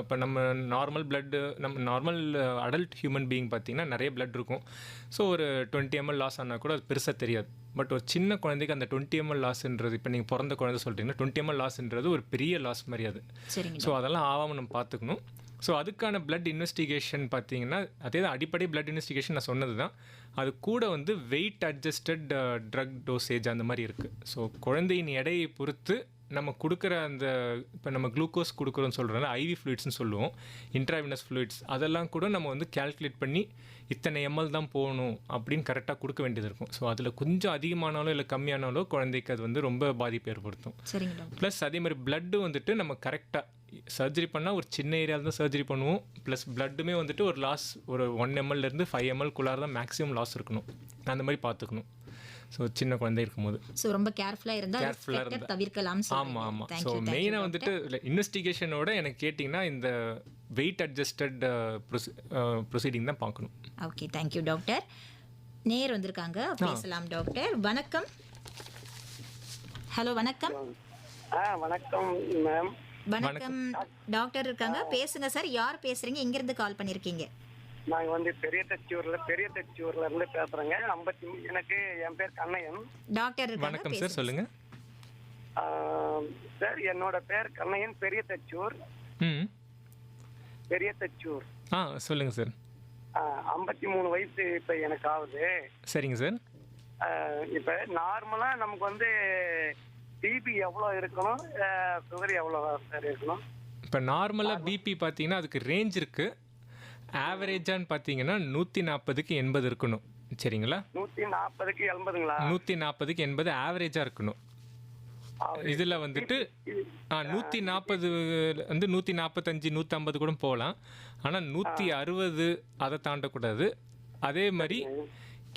இப்போ நம்ம நார்மல் பிளட்டு, நம்ம நார்மல் அடல்ட் ஹியூமன் பீயிங் பார்த்திங்கன்னா நிறைய பிளட் இருக்கும். ஸோ ஒரு 20 ml லாஸ் ஆனால் கூட அது பெருசாக தெரியாது. பட் ஒரு சின்ன குழந்தைக்கு அந்த 20 ml லாஸ்ன்றது, இப்போ நீங்கள் பிறந்த குழந்தை சொல்கிறீங்கன்னா 20 ml லாஸ்ன்றது ஒரு பெரிய லாஸ் மாதிரி அது. சரிங்க. ஸோ அதெல்லாம் ஆகாமல் நம்ம பார்த்துக்கணும். ஸோ அதுக்கான பிளட் இன்வெஸ்டிகேஷன் பார்த்தீங்கன்னா அதே தான், அடிப்படை பிளட் இன்வெஸ்டிகேஷன் நான் சொன்னது தான். அது கூட வந்து வெயிட் அட்ஜஸ்டட் ட்ரக் டோசேஜ் அந்த மாதிரி இருக்குது. ஸோ குழந்தையின் எடையை பொறுத்து நம்ம கொடுக்குற அந்த, இப்போ நம்ம குளுக்கோஸ் கொடுக்குறோன்னு சொல்கிறோம்ல, ஐவி ஃப்ளூயிட்ஸ்னு சொல்லுவோம், இன்ட்ராவினஸ் ஃப்ளூயிட்ஸ், அதெல்லாம் கூட நம்ம வந்து கேல்குலேட் பண்ணி இத்தனை எம்எல் தான் போகணும் அப்படின்னு கரெக்டாக கொடுக்க வேண்டியது இருக்கும். ஸோ அதில் கொஞ்சம் அதிகமானாலோ இல்லை கம்மியானாலோ குழந்தைக்கு அது வந்து ரொம்ப பாதிப்பு ஏற்படுத்தும். சரிங்க. ப்ளஸ் அதே மாதிரி பிளட்டு வந்துட்டு நம்ம கரெக்டாக சர்ஜரி பண்ணால் ஒரு சின்ன ஏரியாவில் தான் சர்ஜரி பண்ணுவோம். ப்ளஸ் பிளட்டுமே வந்துட்டு ஒரு லாஸ் ஒரு 1 ml-லேருந்து 5 ml-குள்ளார தான் மேக்ஸிமம் லாஸ் இருக்கணும். அந்த மாதிரி பார்த்துக்கணும். ஸோ சின்ன குழந்தை இருக்கும்போது ஸோ ரொம்ப கேர்ஃபுல்லாக இருந்தால் தவிர்க்கலாம். ஆமாம் ஆமாம். ஸோ மெயினாக வந்துட்டு இன்வெஸ்டிகேஷனோட எனக்கு கேட்டிங்கன்னா இந்த வெயிட் அட்ஜஸ்டட் ப்ரொசீடிங் தான் பார்க்கணும். Okay, thank you doctor. நேர் வந்திருக்காங்க, பேசலாம் டாக்டர். வணக்கம். ஹலோ வணக்கம். வணக்கம் மேம். வணக்கம் டாக்டர் இருக்காங்க, பேசுங்க சார். யார் பேசுறீங்க, எங்கிருந்து கால் பண்ணிருக்கீங்க? நாங்க வந்து பெரிய தச்சூர்ல இருந்து பேசுறேங்க. எனக்கு என் பேர் கண்ணையன். டாக்டர் இருக்காங்க. வணக்கம் சார், சொல்லுங்க. சார் என்னோட பேர் கண்ணையன், பெரிய தச்சூர். சொல்லுங்க சார். 53 வயசு இப்ப எனக்கு ஆகுது. சரிங்க சார். இப்ப நார்மலா நமக்கு வந்து பிபி எவ்வளோ இருக்கணும், சுகர் எவ்வளோ சார் இருக்கணும்? இப்போ நார்மலாக பிபி பார்த்தீங்கன்னா அதுக்கு ரேஞ்ச் இருக்குது. ஆவரேஜான்னு பார்த்தீங்கன்னா 140க்கு 80 இருக்கணும். சரிங்களா? 140க்கு 80ங்களா? 140க்கு 80 ஆவரேஜாக இருக்கணும். இதில் வந்துட்டு 140 வந்து 145 150 கூட போகலாம். ஆனால் 160 அதை தாண்டக்கூடாது. அதே மாதிரி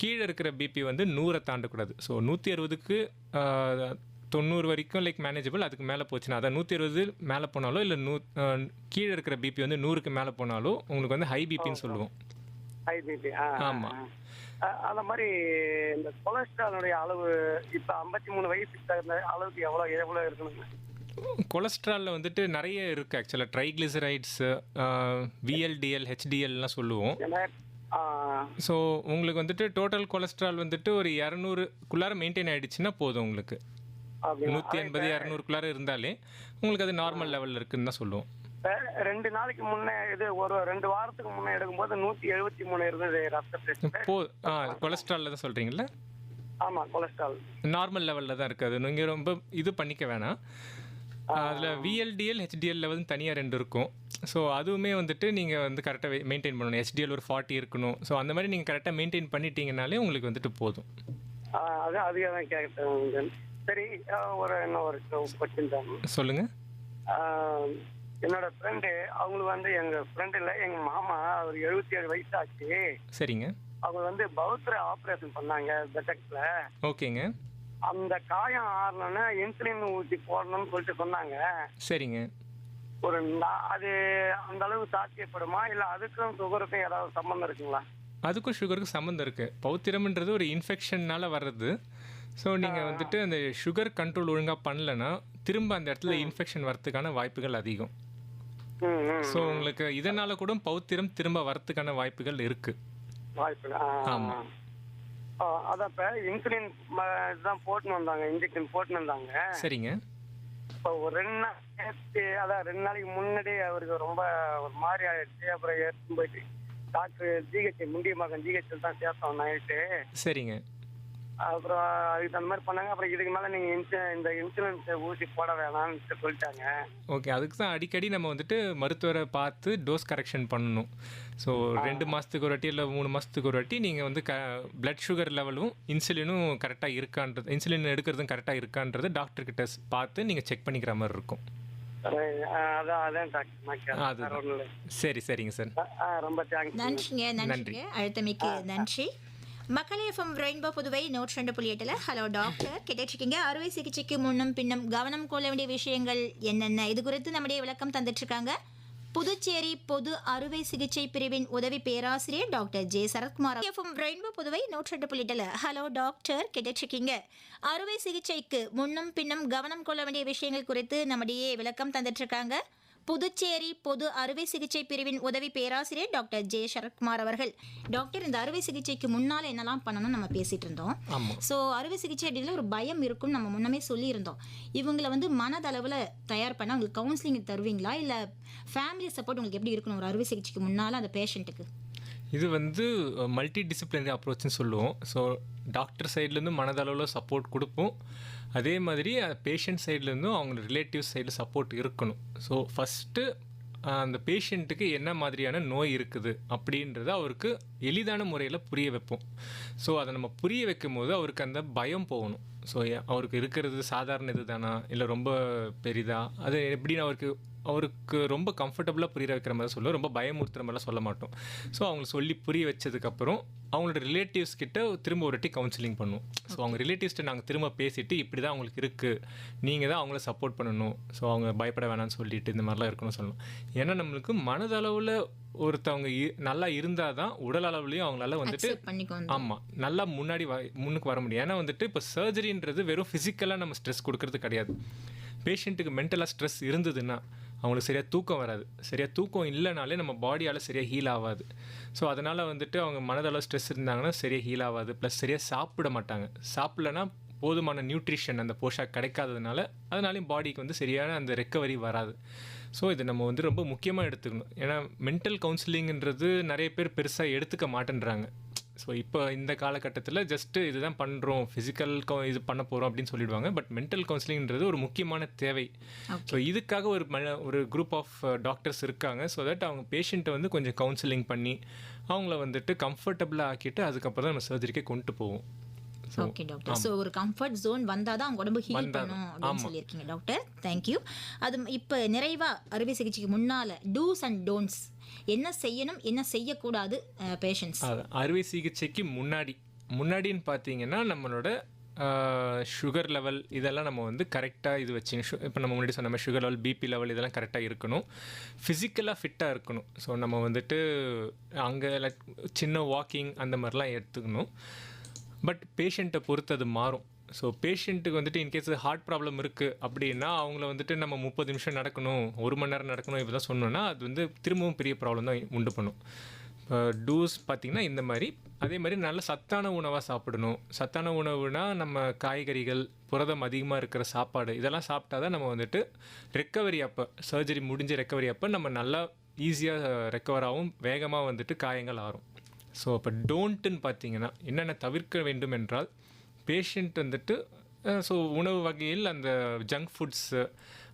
கீழே இருக்கிற பிபி வந்து 100 தாண்டக்கூடாது. ஸோ 160க்கு 90 வரைக்கும் லைக் மேனேஜபிள். அதுக்கு மேலே போச்சுன்னா, அதான் 120 மேலே போனாலோ இல்லை கீழே இருக்கிற பிபி வந்து 100க்கு மேலே போனாலோ உங்களுக்கு வந்து ஹை பிபின்னு சொல்லுவோம். High BP. ஆமாம். அந்த மாதிரி இந்த கொலஸ்ட்ராலுடைய அளவு இப்போ 53 வயசுக்கு தகுந்த அளவுக்கு எவ்வளோ இருக்கணுங்க? கொலஸ்ட்ராலில் வந்துட்டு நிறைய இருக்குது ஆக்சுவலாக. ட்ரைக்ளிசரைட்ஸு, விஎல்டிஎல், ஹெச்டிஎல்லாம் சொல்லுவோம். ஸோ உங்களுக்கு வந்துட்டு டோட்டல் கொலஸ்ட்ரால் வந்துட்டு ஒரு 200க்குள்ளார மெயின்டைன் ஆகிடுச்சுன்னா போதும். உங்களுக்கு 180 200க்குள்ளார இருந்தாலே உங்களுக்கு அது நார்மல் லெவலில் இருக்குன்னு தான் சொல்லுவோம். 2 நாளைக்கு முன்னே, இது ஒரு 2 வாரத்துக்கு முன்னே எடுக்கும்போது 173 இருந்தது ரத்த டெஸ்ட். கொலஸ்ட்ராலில் தான் சொல்கிறீங்களா? ஆமாம், கொலஸ்ட்ரால் நார்மல் லெவலில் தான் இருக்குது. நீங்கள் ரொம்ப இது பண்ணிக்க வேணாம். அதில் விஎல்டிஎல், ஹெச்டிஎல் லெவல் தனியாக 2 இருக்கும். ஸோ அதுவுமே வந்துட்டு நீங்கள் வந்து கரெக்டாக மெயின்டைன் பண்ணணும். ஹெச்டிஎல் ஒரு 40 இருக்கணும். ஸோ அந்த மாதிரி நீங்கள் கரெக்டாக மெயின்டைன் பண்ணிட்டீங்கனாலே உங்களுக்கு வந்துட்டு போதும். அதுக்காக தான் கேட்டேன். சரி, ஒரு கொஸ்டின் தான். சொல்லுங்கள். என்னோட ஃப்ரெண்டு, அவங்களுக்கு வந்து எங்கள் ஃப்ரெண்டு இல்லை, எங்கள் மாமா, அவர் 77 வயசு ஆச்சு. சரிங்க. அவங்க வந்து பௌத்திர ஆப்ரேஷன் பண்ணாங்க பெட்டக்ஸில். ஓகேங்க. அந்த காயம் ஆறணும்னா இன்சுலின் ஊசி போடணும்னு சொல்லிட்டு சொன்னாங்க. சரிங்க. அது அந்த அளவுக்கு சாத்தியப்படுமா இல்லை அதுக்கும் சுகருக்கும் ஏதாவது சம்மந்தம் இருக்குங்களா? அதுக்கும் சுகருக்கும் சம்மந்தம் இருக்குது. பௌத்திரம்ன்றது ஒரு இன்ஃபெக்ஷன்னால வர்றது. ஸோ நீங்கள் வந்துட்டு அந்த சுகர் கண்ட்ரோல் ஒழுங்காக பண்ணலன்னா திரும்ப அந்த இடத்துல இன்ஃபெக்ஷன் வரத்துக்கான வாய்ப்புகள் அதிகம். ஸோ உங்களுக்கு இதனால கூட பௌத்திரம் திரும்ப வரத்துக்கான வாய்ப்புகள் இருக்கு. ஆமா. அதான் இப்போ இன்சுலின் தான் போட்டுன்னு வந்தாங்க, இன்ஜெக்ஷன் போட்டுன்னு வந்தாங்க. சரிங்க. இப்போ ஒரு 2 நாள் அதான் 2 நாளைக்கு முன்னாடி அவருக்கு ரொம்ப ஒரு மாதிரி ஆயிடுச்சு. அப்புறம் எடுத்து போயிட்டு டாக்டர் ஜிஹெச் முண்டியமாக்கம் ஜிஹெச்சில் தான் சேர்த்தோம் நைட்டு. சரிங்க. அப்புறம் அதுக்கு அந்த மாதிரி பண்ணாங்க. அப்புறம் இதுக்கு மேலே நீங்கள் இந்த இன்சூரன்ஸ் ஊசி போட வேணாம்னு சொல்லிட்டாங்க. ஓகே, அதுக்கு தான் அடிக்கடி நம்ம வந்துட்டு மருத்துவரை பார்த்து டோஸ் கரெக்ஷன் பண்ணணும். ஸோ 2 மாதத்துக்கு ஒரு வாட்டி இல்லை 3 மாதத்துக்கு ஒரு வாட்டி நீங்கள் வந்து பிளட் சுகர் லெவலும் இன்சுலினும் கரெக்டாக இருக்கான்றது, இன்சுலின் எடுக்கிறதும் கரெக்டாக இருக்கான்றது டாக்டர்கிட்ட பார்த்து நீங்கள் செக் பண்ணிக்கிற மாதிரி இருக்கும். அதான் டாக்டர். அது சரி. சரிங்க சார். ரொம்ப தேங்க்ஸ். நன்றிங்க. அழுத்தமிக்கு நன்றி. மக்கள் FM rainbow Puduvai 102.8 hello doctor கேட்டுருக்கீங்க. அறுவை சிகிச்சைக்கு முன்னும் பின்னும் கவனம் கொள்ள வேண்டிய விஷயங்கள் என்னென்ன, இது குறித்து நம்முடைய விளக்கம் தந்துட்டு இருக்காங்க புதுச்சேரி பொது அறுவை சிகிச்சை பிரிவின் உதவி பேராசிரியர் doctor J Sarathkumar. FM rainbow Puduvai 102.8 hello doctor கேட்டுருக்கீங்க. அறுவை சிகிச்சைக்கு முன்னும் பின்னும் கவனம் கொள்ள வேண்டிய விஷயங்கள் குறித்து நம்முடைய விளக்கம் தந்துட்டு இருக்காங்க புதுச்சேரி பொது அறுவை சிகிச்சை பிரிவின் உதவி பேராசிரியர் டாக்டர் ஜே சரத்குமார் அவர்கள். டாக்டர், இந்த அறுவை சிகிச்சைக்கு முன்னால் என்னெல்லாம் பண்ணணும்னு நம்ம பேசிட்டு இருந்தோம். ஸோ அறுவை சிகிச்சை அப்படின்னா ஒரு பயம் இருக்கும்னு நம்ம முன்னமே சொல்லியிருந்தோம். இவங்களை வந்து மனதளவில் தயார் பண்ண உங்களுக்கு கவுன்சிலிங் தருவீங்களா, இல்லை ஃபேமிலி சப்போர்ட் உங்களுக்கு எப்படி இருக்கணும் ஒரு அறுவை சிகிச்சைக்கு முன்னால் அந்த பேஷண்ட்டுக்கு? இது வந்து மல்டி டிசிப்ளினரி அப்ரோச்னு சொல்லுவோம். ஸோ டாக்டர் சைட்லேருந்து மனதளவில் சப்போர்ட் கொடுப்போம். அதே மாதிரி பேஷண்ட் சைட்லேருந்தும் அவங்க ரிலேட்டிவ்ஸ் சைடில் சப்போர்ட் இருக்கணும். ஸோ ஃபஸ்ட்டு அந்த பேஷண்ட்டுக்கு என்ன மாதிரியான நோய் இருக்குது அப்படின்றத அவருக்கு எளிதான முறையில் புரிய வைப்போம். ஸோ அதை நம்ம புரிய வைக்கும் போது அவருக்கு அந்த பயம் போகணும். ஸோ அவருக்கு இருக்கிறது சாதாரண இது தானா இல்லை ரொம்ப பெரிதா, அது எப்படின்னு அவருக்கு ரொம்ப கம்ஃபர்டபுளாக புரிய வைக்கிற மாதிரி சொல்லுவோம். ரொம்ப பயமுறுத்துற மாதிரிலாம் சொல்ல மாட்டோம். ஸோ அவங்களுக்கு சொல்லி புரிய வச்சதுக்கப்புறம் அவங்களோட ரிலேட்டிவ்ஸ் கிட்ட திரும்ப ஒரு வாட்டி கவுன்சிலிங் பண்ணுவோம். ஸோ அவங்க ரிலேட்டிவ்ஸ்கிட்ட நாங்கள் திரும்ப பேசிவிட்டு இப்படி தான் அவங்களுக்கு இருக்குது, நீங்கள் தான் அவங்கள சப்போர்ட் பண்ணணும், ஸோ அவங்க பயப்பட வேணாம்னு சொல்லிட்டு இந்த மாதிரிலாம் இருக்கணும்னு சொல்லணும். ஏன்னா நம்மளுக்கு மனதளவில் ஒருத்தவங்க நல்லா இருந்தால் தான் உடல் அளவுலையும் அவங்களால வந்துட்டு ஆமாம் நல்லா முன்னுக்கு வர முடியும். ஏன்னா வந்துட்டு இப்போ சர்ஜரின்றது வெறும் ஃபிசிக்கலாக நம்ம ஸ்ட்ரெஸ் கொடுக்கறது கிடையாது. பேஷண்ட்டுக்கு மென்டலாக ஸ்ட்ரெஸ் இருந்ததுன்னா அவங்களுக்கு சரியாக தூக்கம் வராது. சரியாக தூக்கம் இல்லைனாலே நம்ம பாடியால் சரியாக ஹீல் ஆகாது. ஸோ அதனால் வந்துட்டு அவங்க மனதளவு ஸ்ட்ரெஸ் இருந்தாங்கன்னா சரியாக ஹீல் ஆகாது. ப்ளஸ் சரியாக சாப்பிட மாட்டாங்க. சாப்பிட்லன்னா போதுமான நியூட்ரிஷன் அந்த போஷாக் கிடைக்காததுனால அதனாலையும் பாடிக்கு வந்து சரியான அந்த ரெக்கவரி வராது. ஸோ இது நம்ம வந்து ரொம்ப முக்கியமாக எடுத்துக்கணும். ஏன்னா மென்டல் கவுன்சிலிங்ன்றது நிறைய பேர் பெருசாக எடுத்துக்க மாட்டேன்றாங்க. ஸோ இப்போ இந்த காலகட்டத்தில் ஜஸ்ட்டு இதுதான் பண்ணுறோம், ஃபிசிக்கல் இது பண்ண போகிறோம் அப்படின்னு சொல்லிடுவாங்க. பட் மென்டல் கவுன்சிலிங்ன்றது ஒரு முக்கியமான தேவை. ஸோ இதுக்காக ஒரு குரூப் ஆஃப் டாக்டர்ஸ் இருக்காங்க. ஸோ தட் அவங்க பேஷண்ட்டை வந்து கொஞ்சம் கவுன்சிலிங் பண்ணி அவங்கள வந்துட்டு கம்ஃபர்டபுளாக ஆக்கிட்டு அதுக்கப்புறம் தான் நம்ம சர்ஜரிக்கே கொண்டு போவோம். Okay doctor. ஸோ ஒரு கம்ஃபர்ட் ஜோன் வந்தால் தான் அவங்க உடம்பு ஹீல் பண்ணும் அப்படின்னு சொல்லியிருக்கீங்க டாக்டர். தேங்க்யூ. அது இப்போ நிறைவாக அறுவை சிகிச்சைக்கு முன்னால் டூஸ் அண்ட் டோன்ட்ஸ் என்ன செய்யணும் என்ன செய்யக்கூடாது பேஷண்ட்ஸ்? அறுவை சிகிச்சைக்கு முன்னாடின்னு பார்த்தீங்கன்னா நம்மளோட சுகர் லெவல் இதெல்லாம் நம்ம வந்து கரெக்டாக இது வச்சுங்க. இப்போ நம்ம முன்னாடி சொன்ன மாதிரி சுகர் லெவல், பிபி லெவல் இதெல்லாம் கரெக்டாக இருக்கணும். ஃபிசிக்கலாக ஃபிட்டாக இருக்கணும். ஸோ நம்ம வந்துட்டு அங்கே சின்ன வாக்கிங் அந்த மாதிரிலாம் எடுத்துக்கணும். பட் பேஷண்ட்டை பொறுத்து அது மாறும். ஸோ பேஷண்ட்டுக்கு வந்துட்டு இன்கேஸ் ஹார்ட் ப்ராப்ளம் இருக்குது அப்படின்னா அவங்கள வந்துட்டு நம்ம 30 நிமிஷம் நடக்கணும், 1 மணி நேரம் நடக்கணும் இப்படி தான் சொன்னோன்னா அது வந்து திரும்பவும் பெரிய ப்ராப்ளம் தான் உண்டு பண்ணும். இப்போ டூஸ் பார்த்திங்கன்னா இந்த மாதிரி. அதே மாதிரி நல்ல சத்தான உணவாக சாப்பிடணும். சத்தான உணவுனா நம்ம காய்கறிகள், புரதம் அதிகமாக இருக்கிற சாப்பாடு இதெல்லாம் சாப்பிட்டா தான் நம்ம வந்துட்டு ரெக்கவரி அப்போ சர்ஜரி முடிஞ்ச ரெக்கவரி அப்போ நம்ம நல்லா ஈஸியாக ரெக்கவர் ஆகும், வேகமாக வந்துட்டு காயங்கள் ஆறும். ஸோ இப்போ டோன்ட்டுன்னு பார்த்தீங்கன்னா என்னென்ன தவிர்க்க வேண்டும் என்றால் பேஷண்ட் வந்துட்டு ஸோ உணவு வகையில் அந்த ஜங்க் ஃபுட்ஸு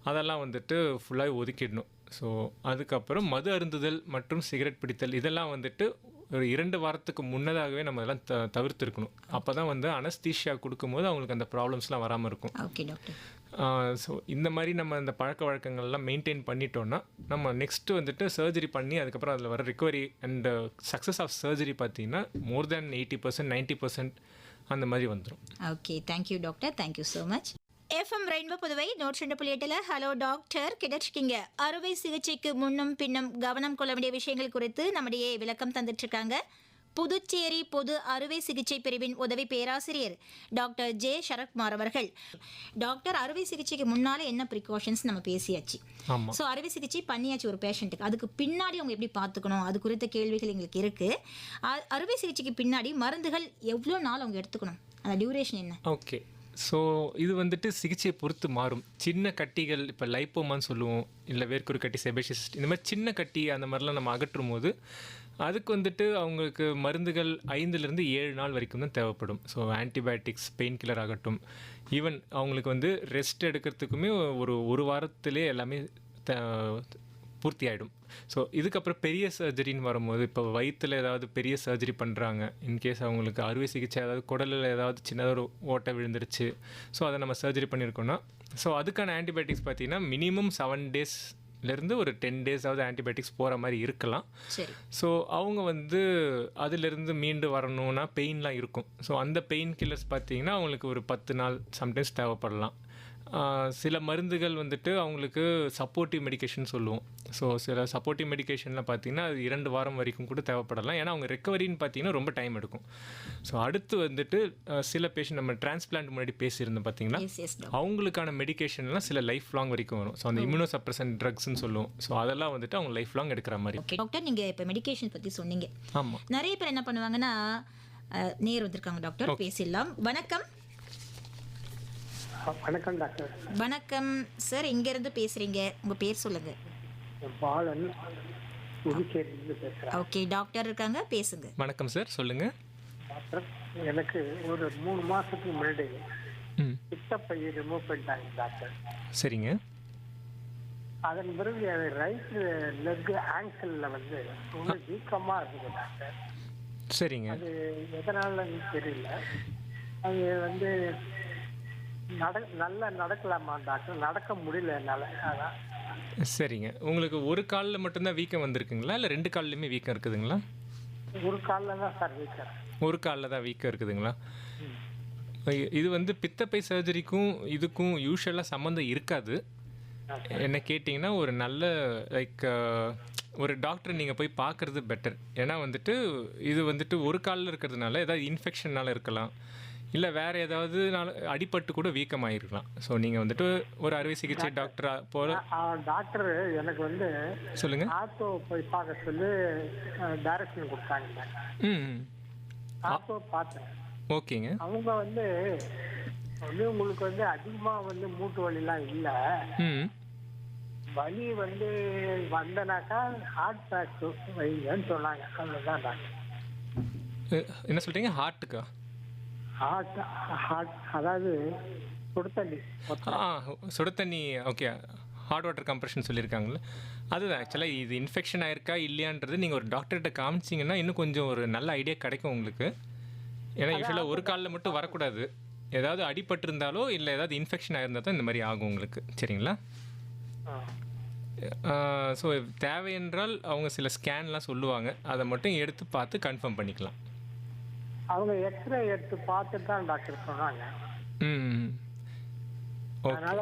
அதெல்லாம் வந்துட்டு ஃபுல்லாக ஒதுக்கிடணும். ஸோ அதுக்கப்புறம் மது அருந்துதல் மற்றும் சிகரெட் பிடித்தல் இதெல்லாம் வந்துட்டு ஒரு 2 வாரத்துக்கு முன்னதாகவே நம்ம இதெல்லாம் தவிர்த்துருக்கணும். அப்போ தான் வந்து அனஸ்தீஷியா கொடுக்கும்போது அவங்களுக்கு அந்த ப்ராப்ளம்ஸ்லாம் வராமல் இருக்கும். Okay doctor. ஸோ இந்த மாதிரி நம்ம இந்த பழக்க வழக்கங்கள்லாம் மெயின்டைன் பண்ணிட்டோன்னா நம்ம நெக்ஸ்ட்டு வந்துட்டு சர்ஜரி பண்ணி அதுக்கப்புறம் அதில் வர recovery and success of surgery பார்த்தீங்கன்னா மோர் தேன் 80% 90% அந்த மாதிரி வந்துடும். Okay, thank you doctor. Thank you so much. FM rainbow Puduvai 102.8 hello doctor கிடைச்சிருக்கீங்க. அறுவை சிகிச்சைக்கு முன்னும் பின்னும் கவனம் கொள்ள வேண்டிய விஷயங்கள் குறித்து நம்முடைய விளக்கம் தந்துட்டு இருக்காங்க புதுச்சேரி பொது அறுவை சிகிச்சை பிரிவின் உதவி பேராசிரியர் டாக்டர் ஜே சரத்குமார் அவர்கள். டாக்டர், அறுவை சிகிச்சைக்கு முன்னால என்ன ப்ரிகாஷன்ஸ் நம்ம பேசியாச்சு. ஸோ அறுவை சிகிச்சை பண்ணியாச்சு ஒரு பேஷண்ட்டுக்கு, அதுக்கு பின்னாடி அவங்க எப்படி பார்த்துக்கணும் அது குறித்த கேள்விகள் எங்களுக்கு இருக்கு. அறுவை சிகிச்சைக்கு பின்னாடி மருந்துகள் எவ்வளோ நாள் அவங்க எடுத்துக்கணும், அந்த டியூரேஷன் என்ன? ஓகே. ஸோ இது வந்துட்டு சிகிச்சையை பொறுத்து மாறும். சின்ன கட்டிகள், இப்போ லைப்போமான்னு சொல்லுவோம், இல்லை வேர்க்குரு கட்டி, செபேஷியஸ், இந்த மாதிரி சின்ன கட்டி அந்த மாதிரிலாம் நம்ம அகற்றும் போது அதுக்கு வந்துட்டு அவங்களுக்கு மருந்துகள் 5லேருந்து 7 நாள் வரைக்கும் தான் தேவைப்படும். ஸோ ஆன்டிபயோட்டிக்ஸ், பெயின் கில்லர் ஆகட்டும், ஈவன் அவங்களுக்கு வந்து ரெஸ்ட் எடுக்கிறதுக்குமே ஒரு வாரத்திலே எல்லாமே பூர்த்தி ஆகிடும். ஸோ இதுக்கப்புறம் பெரிய சர்ஜரின்னு வரும்போது, இப்போ வயிற்றில் ஏதாவது பெரிய சர்ஜரி பண்ணுறாங்க, இன்கேஸ் அவங்களுக்கு அறுவை சிகிச்சை ஏதாவது குடலில் ஏதாவது சின்னதாக ஒரு ஓட்டை விழுந்துருச்சு, ஸோ அதை நம்ம சர்ஜரி பண்ணியிருக்கோன்னா, ஸோ அதுக்கான ஆன்டிபயோட்டிக்ஸ் பார்த்தீங்கன்னா மினிமம் 7 டேஸ்லேருந்து ஒரு 10 டேஸாவது ஆன்டிபயோட்டிக்ஸ் போகிற மாதிரி இருக்கலாம். ஸோ அவங்க வந்து அதிலிருந்து மீண்டு வரணும்னா பெயின்லாம் இருக்கும். ஸோ அந்த பெயின் கில்லர்ஸ் பார்த்தீங்கன்னா அவங்களுக்கு ஒரு 10 நாள் சம்டைம்ஸ் தேவைப்படலாம். சில மருந்துகள் வந்துட்டு அவங்களுக்கு சப்போர்ட்டிவ் மெடிக்கேஷன் சொல்லுவோம். ஸோ சில சப்போர்ட்டிவ் மெடிக்கேஷன்லாம் பார்த்தீங்கன்னா அது 2 வாரம் வரைக்கும் கூட தேவைப்படலாம். ஏன்னா அவங்க ரெக்கவரின்னு பார்த்தீங்கன்னா ரொம்ப டைம் எடுக்கும். ஸோ அடுத்து வந்துட்டு சில பேஷண்ட், நம்ம டிரான்ஸ்பிளான்ட் முன்னாடி பேசியிருந்தோம் பார்த்தீங்கன்னா, அவங்களுக்கான மெடிக்கேஷன்லாம் சில லைஃப் லாங் வரைக்கும் வரும். ஸோ அந்த இம்யூனோசப்ரசன்ட் ட்ரக்ஸ்ன்னு சொல்லுவோம். ஸோ அதெல்லாம் வந்துட்டு அவங்க லைஃப் லாங் எடுக்கிற மாதிரி. டாக்டர், நீங்கள் இப்போ மெடிக்கேஷன் பற்றி சொன்னீங்க. ஆமாம். நிறைய பேர் என்ன பண்ணுவாங்கன்னா, நேர் வந்திருக்காங்க டாக்டர், பேசிடலாம். வணக்கம். வணக்கம் டாக்டர். வணக்கம் சார், எங்கேருந்து பேசுகிறீங்க? உங்கள் பேர் சொல்லுங்கள். பாலன், புதுச்சேரியிலிருந்து பேசுகிறேன். ஓகே, டாக்டர் இருக்காங்க, பேசுங்க. வணக்கம் சார், சொல்லுங்கள். டாக்டர், எனக்கு ஒரு 3 மாதத்துக்கு முன்னாடி பித்தப்பையை ரிமூவ் பண்ணிட்டாங்க டாக்டர். சரிங்க. அதன் பிறகு ரைட் லெக் ஆங்கிளில் வந்து ரொம்ப வீக்கமாக இருக்குது டாக்டர். சரிங்க. அது எதனாலன்னு தெரியல. அது வந்து நல்லா நடக்கலாமா டாக்டர்? நடக்க முடியல என்னால். அதான். சரிங்க. உங்களுக்கு ஒரு காலில் மட்டும்தான் வீக்கம் வந்திருக்குங்களா, இல்லை 2 கால்லையுமே வீக்கம் இருக்குதுங்களா? ஒரு காலில் தான் சார் வீக்கம். ஒரு காலில் தான் வீக்கம் இருக்குதுங்களா? இது வந்து பித்தப்பை சர்ஜரிக்கும் இதுக்கும் யூஸ்வலாக சம்மந்தம் இருக்காது. என்ன கேட்டிங்கன்னா, ஒரு நல்ல ஒரு டாக்டர் நீங்கள் போய் பார்க்குறது பெட்டர். ஏன்னா வந்துட்டு இது வந்துட்டு ஒரு காலில் இருக்கிறதுனால ஏதாவது இன்ஃபெக்ஷனால் இருக்கலாம், இல்லை வேறு ஏதாவது அடிபட்டு கூட வீக்கமாகிருக்கலாம். ஸோ நீங்கள் வந்துட்டு ஒரு அறுவை சிகிச்சை டாக்டராக போல. டாக்டர் எனக்கு வந்து சொல்லுங்கள். ஆர்த்தோ போய் பார்க்க சொல்லி டைரக்ஷன் கொடுத்தாங்க. ஆர்த்தோ பார்த்தேன். ஓகேங்க. அவங்க வந்து உங்களுக்கு வந்து அதிகமாக வந்து மூட்டு வலிலாம் இல்லை, வலி வந்து வந்தனாக்கா ஹார்ட் பேக் வைங்கன்னு சொன்னாங்க. அவ்வளோதான் டாக்டர். என்ன சொல்கிறீங்க? ஹார்ட்டுக்கா? ஹார்ட் அதாவது சுடுதண்ணி. சுடுதண்ணி. ஓகே, ஹாட் வாட்டர் கம்ப்ரெஷன் சொல்லியிருக்காங்களே, அதுதான். ஆக்சுவலாக இது இன்ஃபெக்ஷன் ஆயிருக்கா இல்லையான்றது நீங்கள் ஒரு டாக்டர்கிட்ட காமிச்சிங்கன்னா இன்னும் கொஞ்சம் ஒரு நல்ல ஐடியா கிடைக்கும் உங்களுக்கு. ஏன்னா யூஸ்வலாக ஒரு காலில் மட்டும் வரக்கூடாது. ஏதாவது அடிபட்டு இருந்தாலோ இல்லை ஏதாவது இன்ஃபெக்ஷன் ஆயிருந்தால் தான் இந்த மாதிரி ஆகும் உங்களுக்கு. சரிங்களா? ஸோ தேவையென்றால் அவங்க சில ஸ்கேன்லாம் சொல்லுவாங்க, அதை மட்டும் எடுத்து பார்த்து கன்ஃபார்ம் பண்ணிக்கலாம். அவங்க எக்ஸ்ரே எடுத்து பார்த்துட்டு தான் டாக்டர் சொன்னாங்க. அதனால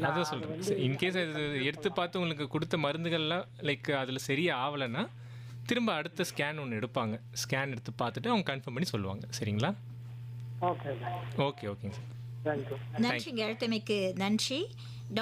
அதான் சொல்கிறேன். இன்கேஸ் அது எடுத்து பார்த்து உங்களுக்கு கொடுத்த மருந்துகள்லாம் அதில் சரியாக ஆகலைன்னா திரும்ப அடுத்த ஸ்கேன் ஒன்று எடுப்பாங்க. ஸ்கேன் எடுத்து பார்த்துட்டு அவங்க கன்ஃபார்ம் பண்ணி சொல்லுவாங்க. சரிங்களா? ஓகேங்க சார். நன்றிங்க, அழைத்தமைக்கு நன்றி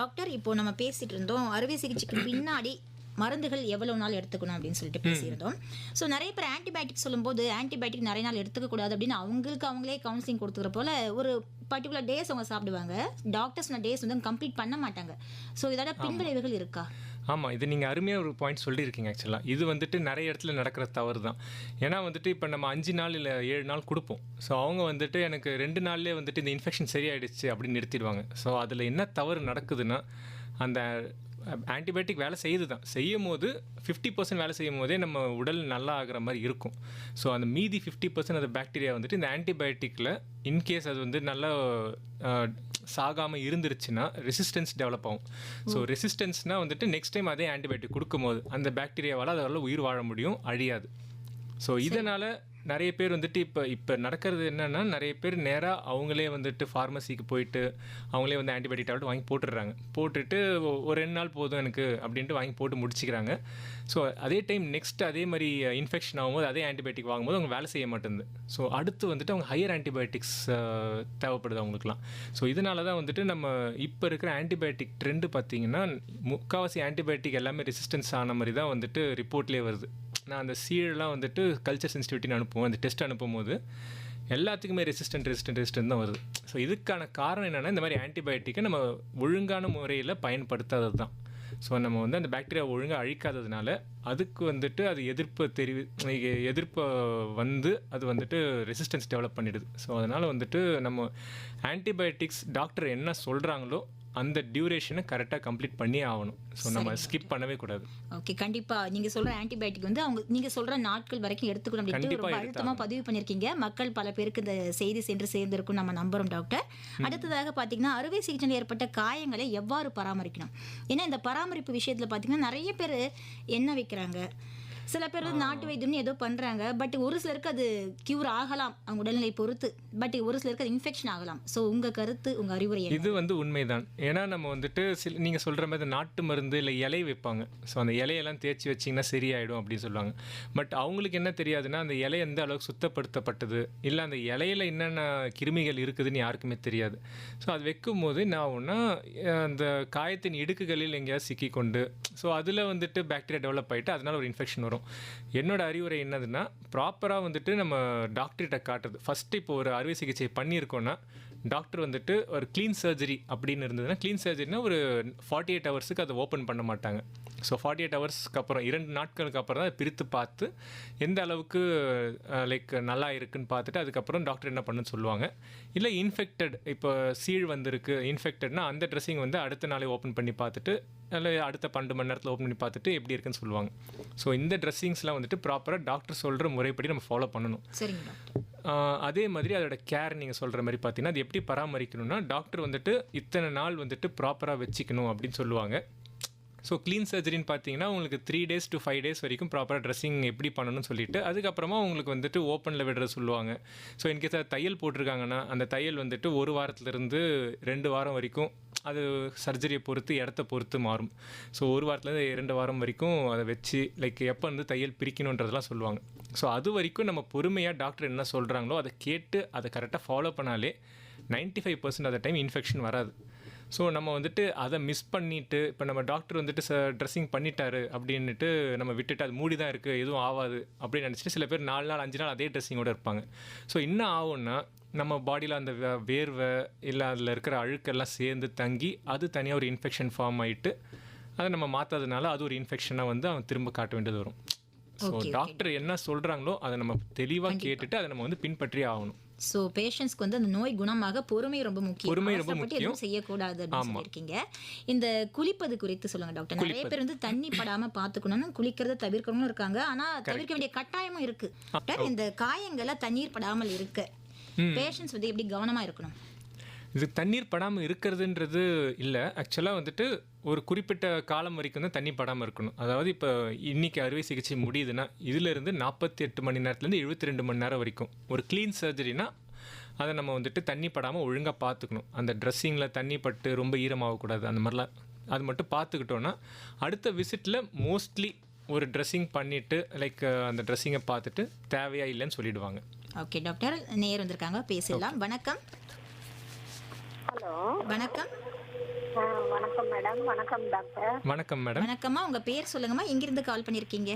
டாக்டர். இப்போ நம்ம பேசிட்டு இருந்தோம் அறுவை சிகிச்சைக்கு பின்னாடி மருந்துகள் எவ்வளோ நாள் எடுத்துக்கணும் அப்படின்னு சொல்லிட்டு பேசியிருந்தோம். ஸோ நிறைய பேர் ஆன்டிபயோட்டிக் சொல்லும்போது ஆன்டிபயோட்டிக் நிறைய நாள் எடுத்துக்கக்கூடாது அப்படின்னு அவங்களே கவுன்சிலிங் கொடுத்துக்கிற போல ஒரு பர்டிகுலர் டேஸ் அவங்க சாப்பிடுவாங்க. டாக்டர்ஸ் டேஸ் வந்து கம்ப்ளீட் பண்ண மாட்டாங்க. ஸோ இதோட பின்விளைவுகள் இருக்கா? ஆமாம், இது நீங்கள் அருமையாக ஒரு பாயிண்ட் சொல்லியிருக்கீங்க. ஆக்சுவலாக இது வந்துட்டு நிறைய இடத்துல நடக்கிற தவறு தான். ஏன்னா வந்துட்டு இப்போ நம்ம 5 நாள் இல்லை 7 நாள் கொடுப்போம். ஸோ அவங்க வந்துட்டு எனக்கு 2 நாள்லேயே வந்துட்டு இந்த இன்ஃபெக்ஷன் சரியாயிடுச்சு அப்படின்னு நிறுத்திடுவாங்க. ஸோ அதில் என்ன தவறு நடக்குதுன்னா, அந்த ஆன்டிபயோட்டிக் வேலை செய்யும் போது 50% வேலை செய்யும் போதே நம்ம உடல் நல்லா ஆகிற மாதிரி இருக்கும். ஸோ அந்த மீதி 50% அந்த பாக்டீரியா வந்துட்டு இந்த ஆன்டிபயோட்டிக்கில் இன்கேஸ் அது வந்து நல்லா சாகாமல் இருந்துருச்சுன்னா ரெசிஸ்டன்ஸ் டெவலப் ஆகும். ஸோ ரெசிஸ்டன்ஸ்னால் வந்துட்டு நெக்ஸ்ட் டைம் அதே ஆன்டிபயோட்டிக் கொடுக்கும்போது அந்த பாக்டீரியாவால் அதெல்லாம் உயிர் வாழ முடியும், அழியாது. ஸோ இதனால் நிறைய பேர் வந்துட்டு இப்போ நடக்கிறது என்னென்னா, நிறைய பேர் நேராக அவங்களே வந்துட்டு ஃபார்மசிக்கு போயிட்டு அவங்களே வந்து ஆன்டிபயோட்டிக் டேப்லெட் வாங்கி போட்டுடுறாங்க. போட்டுட்டு ஒரு 2 நாள் போதும் எனக்கு அப்படின்ட்டு வாங்கி போட்டு முடிச்சிக்கிறாங்க. ஸோ அதே டைம் நெக்ஸ்ட் அதே மாதிரி இன்ஃபெக்ஷன் ஆகும்போது அதே ஆன்டிபயோட்டிக் வாங்கும்போது அவங்க வேலை செய்ய மாட்டேங்குது. ஸோ அடுத்து வந்துட்டு அவங்க ஹையர் ஆன்டிபயோட்டிக்ஸ் தேவைப்படுது அவங்களுக்குலாம். ஸோ இதனால தான் வந்துட்டு நம்ம இப்போ இருக்கிற ஆன்டிபயோட்டிக் ட்ரெண்டு பார்த்திங்கன்னா, முக்கால்வாசி ஆன்டிபயோட்டிக் எல்லாமே ரெசிஸ்டன்ஸ் ஆன மாதிரி தான் வந்துட்டு ரிப்போர்ட்லேயே வருது. நான் அந்த சீழெலாம் வந்துட்டு கல்ச்சர் சென்சிட்டிவிட்டின்னு அனுப்புவோம். அந்த டெஸ்ட் அனுப்பும்போது எல்லாத்துக்குமே ரெசிஸ்டன்ட் தான் வருது. ஸோ இதுக்கான காரணம் என்னென்னா, இந்த மாதிரி ஆன்டிபயோட்டிக்கை நம்ம ஒழுங்கான முறையில் பயன்படுத்தாதது தான். ஸோ நம்ம வந்து அந்த பாக்டீரியா ஒழுங்காக அழிக்காததுனால அதுக்கு வந்துட்டு அது எதிர்ப்பை வந்து அது வந்துட்டு ரெசிஸ்டன்ஸ் டெவலப் பண்ணிடுது. ஸோ அதனால் வந்துட்டு நம்ம ஆன்டிபயோட்டிக்ஸ் டாக்டர் என்ன சொல்கிறாங்களோ அந்த டியூரேஷனை கரெக்டாக கம்ப்ளீட் பண்ணியே ஆகணும். ஸோ நம்ம ஸ்கிப் பண்ணவே கூடாது. ஓகே, கண்டிப்பாக நீங்கள் சொல்கிற ஆன்டிபயோட்டிக் வந்து அவங்க நீங்கள் சொல்கிற நாட்கள் வரைக்கும் எடுத்துக்கணும் அப்படின்ட்டு ரொம்ப அழுத்தமாக பதிவு பண்ணியிருக்கீங்க. மக்கள் பல பேருக்கு இந்த செய்தி சென்று சேர்ந்திருக்கும் நம்ம நம்புகிறோம் டாக்டர். அடுத்ததாக பார்த்தீங்கன்னா, அறுவை சிகிச்சையில் ஏற்பட்ட காயங்களை எவ்வாறு பராமரிக்கணும்? ஏன்னா இந்த பராமரிப்பு விஷயத்தில் பார்த்தீங்கன்னா நிறைய பேர் எண்ணெய் வைக்கிறாங்க, சில பேர் நாட்டு வைத்தியம்னு ஏதோ பண்ணுறாங்க. பட் ஒரு சிலருக்கு அது க்யூர் ஆகலாம் அவங்க உடல்நிலை பொறுத்து, பட் ஒரு சிலருக்கு அது இன்ஃபெக்ஷன் ஆகலாம். ஸோ உங்கள் கருத்து, உங்கள் அறிவுரை என்ன? இது வந்து உண்மைதான். ஏன்னா நம்ம வந்துட்டு நீங்கள் சொல்கிற மாதிரி நாட்டு மருந்து இல்லை இலை வைப்பாங்க. ஸோ அந்த இலையெல்லாம் தேய்ச்சி வச்சிங்கன்னா சரியாயிடும் அப்படின்னு சொல்லுவாங்க. பட் அவங்களுக்கு என்ன தெரியாதுன்னா, அந்த இலை எந்த அளவுக்கு சுத்தப்படுத்தப்பட்டது, இல்லை அந்த இலையில் என்னென்ன கிருமிகள் இருக்குதுன்னு யாருக்குமே தெரியாது. ஸோ அது வைக்கும் போது என்ன ஆகும்னா, அந்த காயத்தின் இடுக்குகளில் எங்கேயாவது சிக்கிக்கொண்டு ஸோ அதில் வந்துட்டு பாக்டீரியா டெவலப் ஆகிட்டு அதனால் ஒரு இன்ஃபெக்ஷன் வரும். என்னோட அறிவுரை என்னதுன்னா, ப்ராப்பராக வந்துட்டு நம்ம டாக்டர்கிட்ட காட்டுறது. ஃபஸ்ட்டு இப்போ ஒரு அறுவை சிகிச்சை பண்ணியிருக்கோன்னா டாக்டர் வந்துட்டு ஒரு க்ளீன் சர்ஜரி அப்படின்னு இருந்ததுன்னா, க்ளீன் சர்ஜரினா ஒரு 48 ஹவர்ஸுக்கு அதை ஓப்பன் பண்ண மாட்டாங்க. ஸோ 48 ஹவர்ஸ்க்கு அப்புறம் 2 நாட்களுக்கு அப்புறம் தான் அதை பிரித்து பார்த்து எந்த அளவுக்கு லைக் நல்லா இருக்குன்னு பார்த்துட்டு அதுக்கப்புறம் டாக்டர் என்ன பண்ணுன்னு சொல்லுவாங்க. இல்லை இன்ஃபெக்டட், இப்போ சீழ் வந்திருக்கு இன்ஃபெக்டட்னா அந்த ட்ரெஸ்ஸிங் வந்து அடுத்த நாளே ஓப்பன் பண்ணி பார்த்துட்டு இல்லை அடுத்த 12 மணி நேரத்தில் ஓப்பன் பண்ணி பார்த்துட்டு எப்படி இருக்குன்னு சொல்லுவாங்க. ஸோ இந்த ட்ரெஸ்ஸிங்ஸ்லாம் வந்துட்டு ப்ராப்பராக டாக்டர் சொல்கிற முறைப்படி நம்ம ஃபாலோ பண்ணணும். சரிங்க டாக்டர். அதே மாதிரி அதோட கேர் நீங்கள் சொல்கிற மாதிரி பார்த்தீங்கன்னா, அது எப்படி பராமரிக்கணும்னா, டாக்டர் வந்துட்டு இத்தனை நாள் வந்துட்டு ப்ராப்பராக வச்சுக்கணும் அப்படின்னு சொல்லுவாங்க. ஸோ க்ளீன் சர்ஜரின்னு பார்த்தீங்கன்னா உங்களுக்கு 3 days to 5 days வரைக்கும் ப்ராப்பராக ட்ரெஸ்ஸிங் எப்படி பண்ணணும்னு சொல்லிட்டு அதுக்கப்புறமா உங்களுக்கு வந்துட்டு ஓப்பனில் விடுற சொல்லுவாங்க. ஸோ இன்கேஸ் அது தையல் போட்டிருக்காங்கன்னா அந்த தையல் வந்துட்டு 1 வாரத்துலேருந்து 2 வாரம் வரைக்கும், அது சர்ஜரியை பொறுத்து இடத்த பொறுத்து மாறும். ஸோ 1 வாரத்துலேருந்து 2 வாரம் வரைக்கும் அதை வச்சு லைக் எப்போ வந்து தையல் பிரிக்கணுன்றதெல்லாம் சொல்லுவாங்க. ஸோ அது வரைக்கும் நம்ம பொறுமையாக டாக்டர் என்ன சொல்கிறாங்களோ அதை கேட்டு அதை கரெக்டாக ஃபாலோ பண்ணாலே 95% ஆஃப் த டைம் இன்ஃபெக்ஷன் வராது. ஸோ நம்ம வந்துட்டு அதை மிஸ் பண்ணிவிட்டு இப்போ நம்ம டாக்டர் வந்துட்டு ட்ரெஸ்ஸிங் பண்ணிட்டாரு அப்படின்ட்டு நம்ம விட்டுட்டு அது மூடி தான் இருக்குது எதுவும் ஆகாது அப்படின்னு நினச்சிட்டு சில பேர் 4 நாள் 5 நாள் அதே ட்ரெஸ்ஸிங்கோடு இருப்பாங்க. ஸோ என்ன ஆகும்னா, நம்ம பாடியில் அந்த வேர்வை இல்லை அதில் இருக்கிற அழுக்கெல்லாம் சேர்ந்து தங்கி அது தனியாக ஒரு இன்ஃபெக்ஷன் ஃபார்ம் ஆகிட்டு அதை நம்ம மாற்றாதனால அது ஒரு இன்ஃபெக்ஷனாக வந்து அவன் திரும்ப காட்ட வேண்டியது வரும். ஸோ டாக்டர் என்ன சொல்கிறாங்களோ அதை நம்ம தெளிவாக கேட்டுட்டு அதை நம்ம வந்து பின்பற்றி ஆகணும். ஸோ பேஷண்ட்ஸ்க்கு வந்து அந்த நோய் குணமாக பொறுமை ரொம்ப முக்கியம். பொறுமை ரொம்ப முக்கியம். எதுவும் செய்யக்கூடாது அப்படின்னு சொல்லியிருக்கீங்க. இந்த குளிப்பது குறித்து சொல்லுங்க டாக்டர். நிறைய பேர் வந்து தண்ணி படாம பார்த்துக்கணும்னு குளிக்கிறத தவிர்க்கணும்னு இருக்காங்க, ஆனா தவிர்க்க வேண்டிய கட்டாயமும் இருக்கு டாக்டர். இந்த காயங்களை தண்ணீர் படாமல் இருக்க பேஷண்ட்ஸ் வந்து எப்படி கவனமா இருக்கணும்? இது தண்ணீர் படாமல் இருக்கிறதுன்றது இல்லை, ஆக்சுவலாக வந்துட்டு ஒரு குறிப்பிட்ட காலம் வரைக்கும் தான் தண்ணி படாமல் இருக்கணும். அதாவது இப்போ இன்றைக்கி அறுவை சிகிச்சை முடியுதுன்னா இதிலேருந்து 48 மணி நேரத்துலேருந்து 72 மணி நேரம் வரைக்கும் ஒரு க்ளீன் சர்ஜரினா அதை நம்ம வந்துட்டு தண்ணி படாமல் ஒழுங்காக பார்த்துக்கணும். அந்த ட்ரெஸ்ஸிங்கில் தண்ணி பட்டு ரொம்ப ஈரமாகக்கூடாது, அந்த மாதிரிலாம் அது மட்டும் பார்த்துக்கிட்டோன்னா அடுத்த விசிட்டில் மோஸ்ட்லி ஒரு ட்ரெஸ்ஸிங் பண்ணிவிட்டு லைக் அந்த ட்ரெஸ்ஸிங்கை பார்த்துட்டு தேவையா இல்லைன்னு சொல்லிடுவாங்க. ஓகே டாக்டர், நேர் வந்திருக்காங்க, பேசலாம். வணக்கம். ஹலோ, வணக்கம். வணக்கம் மேடம். வணக்கம் டாக்டர். வணக்கம் மேடம். வணக்கம்மா, உங்க பேர் சொல்லுங்கம்மா, எங்கிருந்து கால் பண்ணிருக்கீங்க?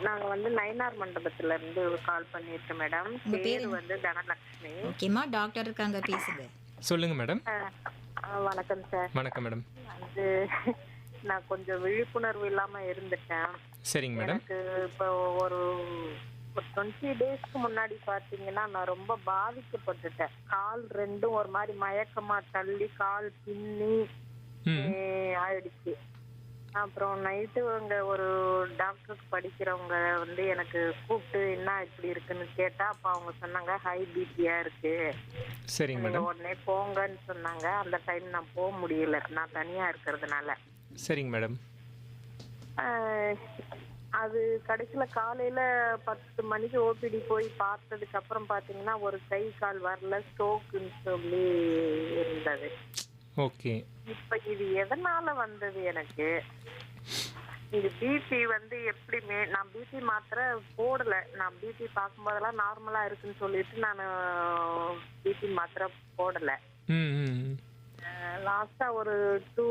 நாங்க வந்து நயினார் மண்டபத்துல இருந்து கால் பண்ணிருக்கோம் மேடம். பேர் வந்து தனலட்சுமி. ஓகேம்மா, டாக்டர் இருக்காங்க, பேசுங்க. சொல்லுங்க மேடம். வணக்கம் சார். வணக்கம் மேடம். வந்து நான் கொஞ்சம் விழிப்புணர்வு இல்லாம இருந்துட்டேன். சரிங்க மேடம். எனக்கு இப்போ ஒரு 20 டேஸ்க்கு முன்னாடி பாத்தீங்கன்னா நான் ரொம்ப பாதிக்கப்பட்டுட்டேன். கால் ரெண்டும் ஒரு மாதிரி மயக்கமா தள்ளி கால் பின்னி ஆயிடுச்சு. அப்புறம் நைட்டு அங்க ஒரு டாக்டருக்கு படிக்கிறவங்க வந்து எனக்கு கூப்பிட்டு என்ன இப்படி இருக்குன்னு கேட்டா அப்ப அவங்க சொன்னாங்க ஹை பிபியா இருக்கு, சரிங்க மேடம், உடனே போங்கன்னு சொன்னாங்க. அந்த டைம் நான் போக முடியல, நான் தனியா இருக்கிறதுனால. சரிங்க மேடம். அது கடைசியில காலையில 10 மணிக்கு ஓபிடி போய் பார்த்ததுக்கு அப்புறம் பாத்தீங்கன்னா ஒரு கை கால் வரல, ஸ்ட்ரோக்குன்னு சொல்லி இருந்தது. ஓகே. இப்ப இது எதனால வந்தது எனக்கு? இது பிபி வந்து எப்படி நான் பிபி மாத்திரை போடல. நான் பிபி பார்க்கும்போதெல்லாம் நார்மலா இருக்குன்னு சொல்லிட்டு நான் பிபி மாத்திரை போடல. லாஸ்டா ஒரு 2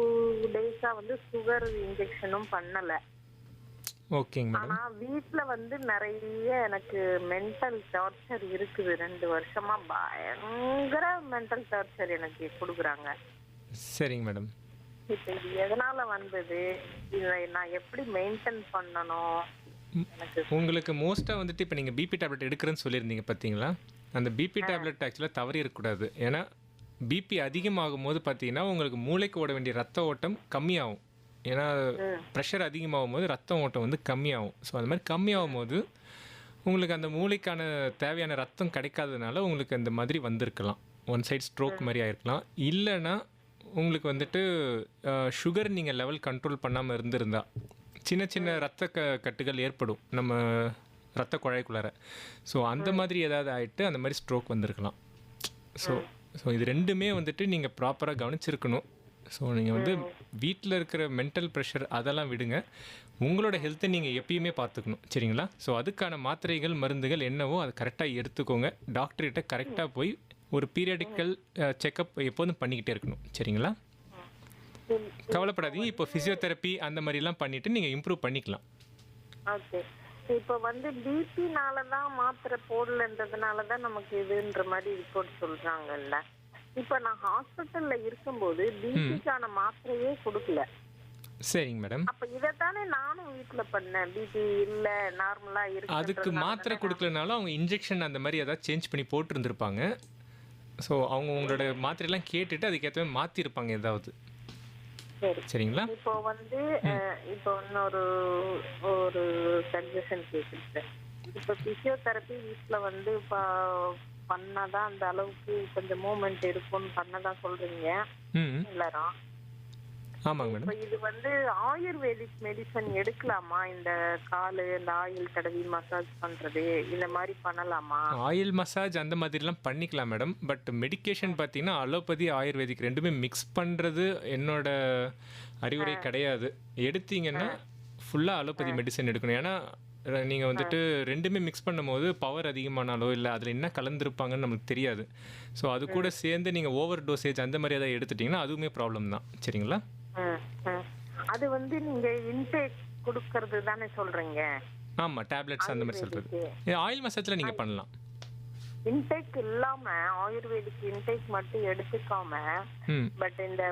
டேஸா வந்து சுகர் இன்ஜெக்ஷனும் பண்ணல. ஓகேங்க மேடம். ஆனா வீட்ல வந்து நிறைய எனக்கு மென்டல் டார்ச்சர் இருக்குது. 2 வருஷமா பயங்கர மென்டல் டார்ச்சர் எனக்கு கொடுக்குறாங்க. சரிங்க மேடம். இப்ப இது எதனால வந்தது? இதை நான் எப்படி மெயின்டைன் பண்ணணும்? எனக்கு உங்களுக்கு மோஸ்ட்டாக வந்துட்டு இப்போ நீங்கள் பிபி டேப்லெட் எடுக்கிறேன்னு சொல்லியிருந்தீங்க பார்த்தீங்களா? அந்த பிபி டேப்லெட் ஆக்சுவலாக தவறி இருக்கக்கூடாது. ஏன்னா பிபி அதிகமாகும் போது பார்த்தீங்கன்னா உங்களுக்கு மூளைக்கு ஓட வேண்டிய ரத்த ஓட்டம் கம்மியாகும். ஏன்னா ப்ரெஷர் அதிகமாகும் போது ரத்த ஓட்டம் வந்து கம்மியாகும். ஸோ அது மாதிரி கம்மியாகும் போது உங்களுக்கு அந்த மூளைக்கான தேவையான ரத்தம் கிடைக்காததுனால உங்களுக்கு அந்த மாதிரி வந்திருக்கலாம். ஒன் சைட் ஸ்ட்ரோக் மாதிரி ஆயிருக்கலாம். இல்லைன்னா உங்களுக்கு வந்துட்டு சுகர் நீங்கள் லெவல் கண்ட்ரோல் பண்ணாமல் இருந்திருந்தா சின்ன சின்ன ரத்த கட்டுகள் ஏற்படும் நம்ம ரத்த குழாய்க்குள்ளார. ஸோ அந்த மாதிரி ஏதாவது ஆகிட்டு அந்த மாதிரி ஸ்ட்ரோக் வந்திருக்கலாம். ஸோ இது ரெண்டுமே வந்துட்டு நீங்கள் ப்ராப்பராக கவனிச்சிருக்கணும். ஸோ நீங்கள் வந்து வீட்டில் இருக்கிற மென்டல் ப்ரெஷர் அதெல்லாம் விடுங்க. உங்களோட ஹெல்த்தை நீங்கள் எப்பயுமே பார்த்துக்கணும். சரிங்களா? ஸோ அதுக்கான மாத்திரைகள் மருந்துகள் என்னவோ அதை கரெக்டாக எடுத்துக்கோங்க. டாக்டர்கிட்ட கரெக்டாக போய் ஒரு பீரியடிக்கல் செக்கப் எப்போதும் பண்ணிக்கிட்டே இருக்கணும். சரிங்களா? கவலைப்படாதீங்க. இப்போ ஃபிசியோதெரப்பி அந்த மாதிரிலாம் பண்ணிவிட்டு நீங்கள் இம்ப்ரூவ் பண்ணிக்கலாம். ஓகே. இப்போ வந்து பிபினால தான் மாத்திரை போடலன்றதுனால தான் நமக்கு இதுன்ற மாதிரி ரிப்போர்ட் சொல்றாங்கல்ல. இப்போ நான் ஹாஸ்பிட்டல்ல இருக்கும்போது பிபிக்கான மாத்திரையே கொடுக்கல. சரிங்க மேடம். அப்ப இதைத்தானே நானும் வீட்ல பண்ணேன். பிபி இல்ல, நார்மலா இருக்கு. அதுக்கு மாத்திரை கொடுக்கலனாலும் அவங்க இன்ஜெக்ஷன் அந்த மாதிரி ஏதாவது சேஞ்ச் பண்ணி போட்டிருந்துருப்பாங்க. ஸோ அவங்க உங்களோட மாத்திரையெல்லாம் கேட்டுட்டு அதுக்கேற்ற மாதிரி மாற்றிருப்பாங்க ஏதாவது. சரி. சரிங்களா? இப்போ வந்து இப்போ இன்னொரு ஒரு சஜஷன் கேக்குறேன். இப்போ பிசியோதெரப்பி வீட்ல வந்து பண்ணாதான் அந்த அளவுக்கு கொஞ்சம் மூவ்மெண்ட் இருக்கும்னு பண்ணதான் சொல்றீங்க எல்லாரும். ஆமாங்க மேடம். இப்போ இது வந்து ஆயுர்வேதிக் மெடிசன் எடுக்கலாமா? இந்த காலு இந்த ஆயில் தடவி மசாஜ் பண்றது இந்த மாதிரி பண்ணலாமா? ஆயில் மசாஜ் அந்த மாதிரிலாம் பண்ணிக்கலாம் மேடம். பட் மெடிக்கேஷன் பார்த்தீங்கன்னா அலோபதி ஆயுர்வேதிக் ரெண்டுமே மிக்ஸ் பண்ணுறது என்னோட அறிவுரை கிடையாது. எடுத்தீங்கன்னா ஃபுல்லாக அலோபதி மெடிசன் எடுக்கணும். ஏன்னா நீங்கள் வந்துட்டு ரெண்டுமே மிக்ஸ் பண்ணும்போது பவர் அதிகமானாலோ இல்லை அதில் என்ன கலந்துருப்பாங்கன்னு நமக்கு தெரியாது. ஸோ அது கூட சேர்ந்து நீங்கள் ஓவர் டோசேஜ் அந்த மாதிரி ஏதாவது எடுத்துட்டிங்கன்னா அதுவுமே ப்ராப்ளம் தான். சரிங்களா? அது வந்து நீங்க இன்டேக் கொடுக்கறது தானே சொல்றீங்க? ஆமா, டேப்லெட்ஸ் அந்த மாதிரி சொல்றது. ஆயில் மசாஜ்ல நீங்க பண்ணலாம். இன்டேக் இல்லாம ஆயுர்வேதிக் இன்டேக் மட்டும் எடுத்துக்காம பட் இந்த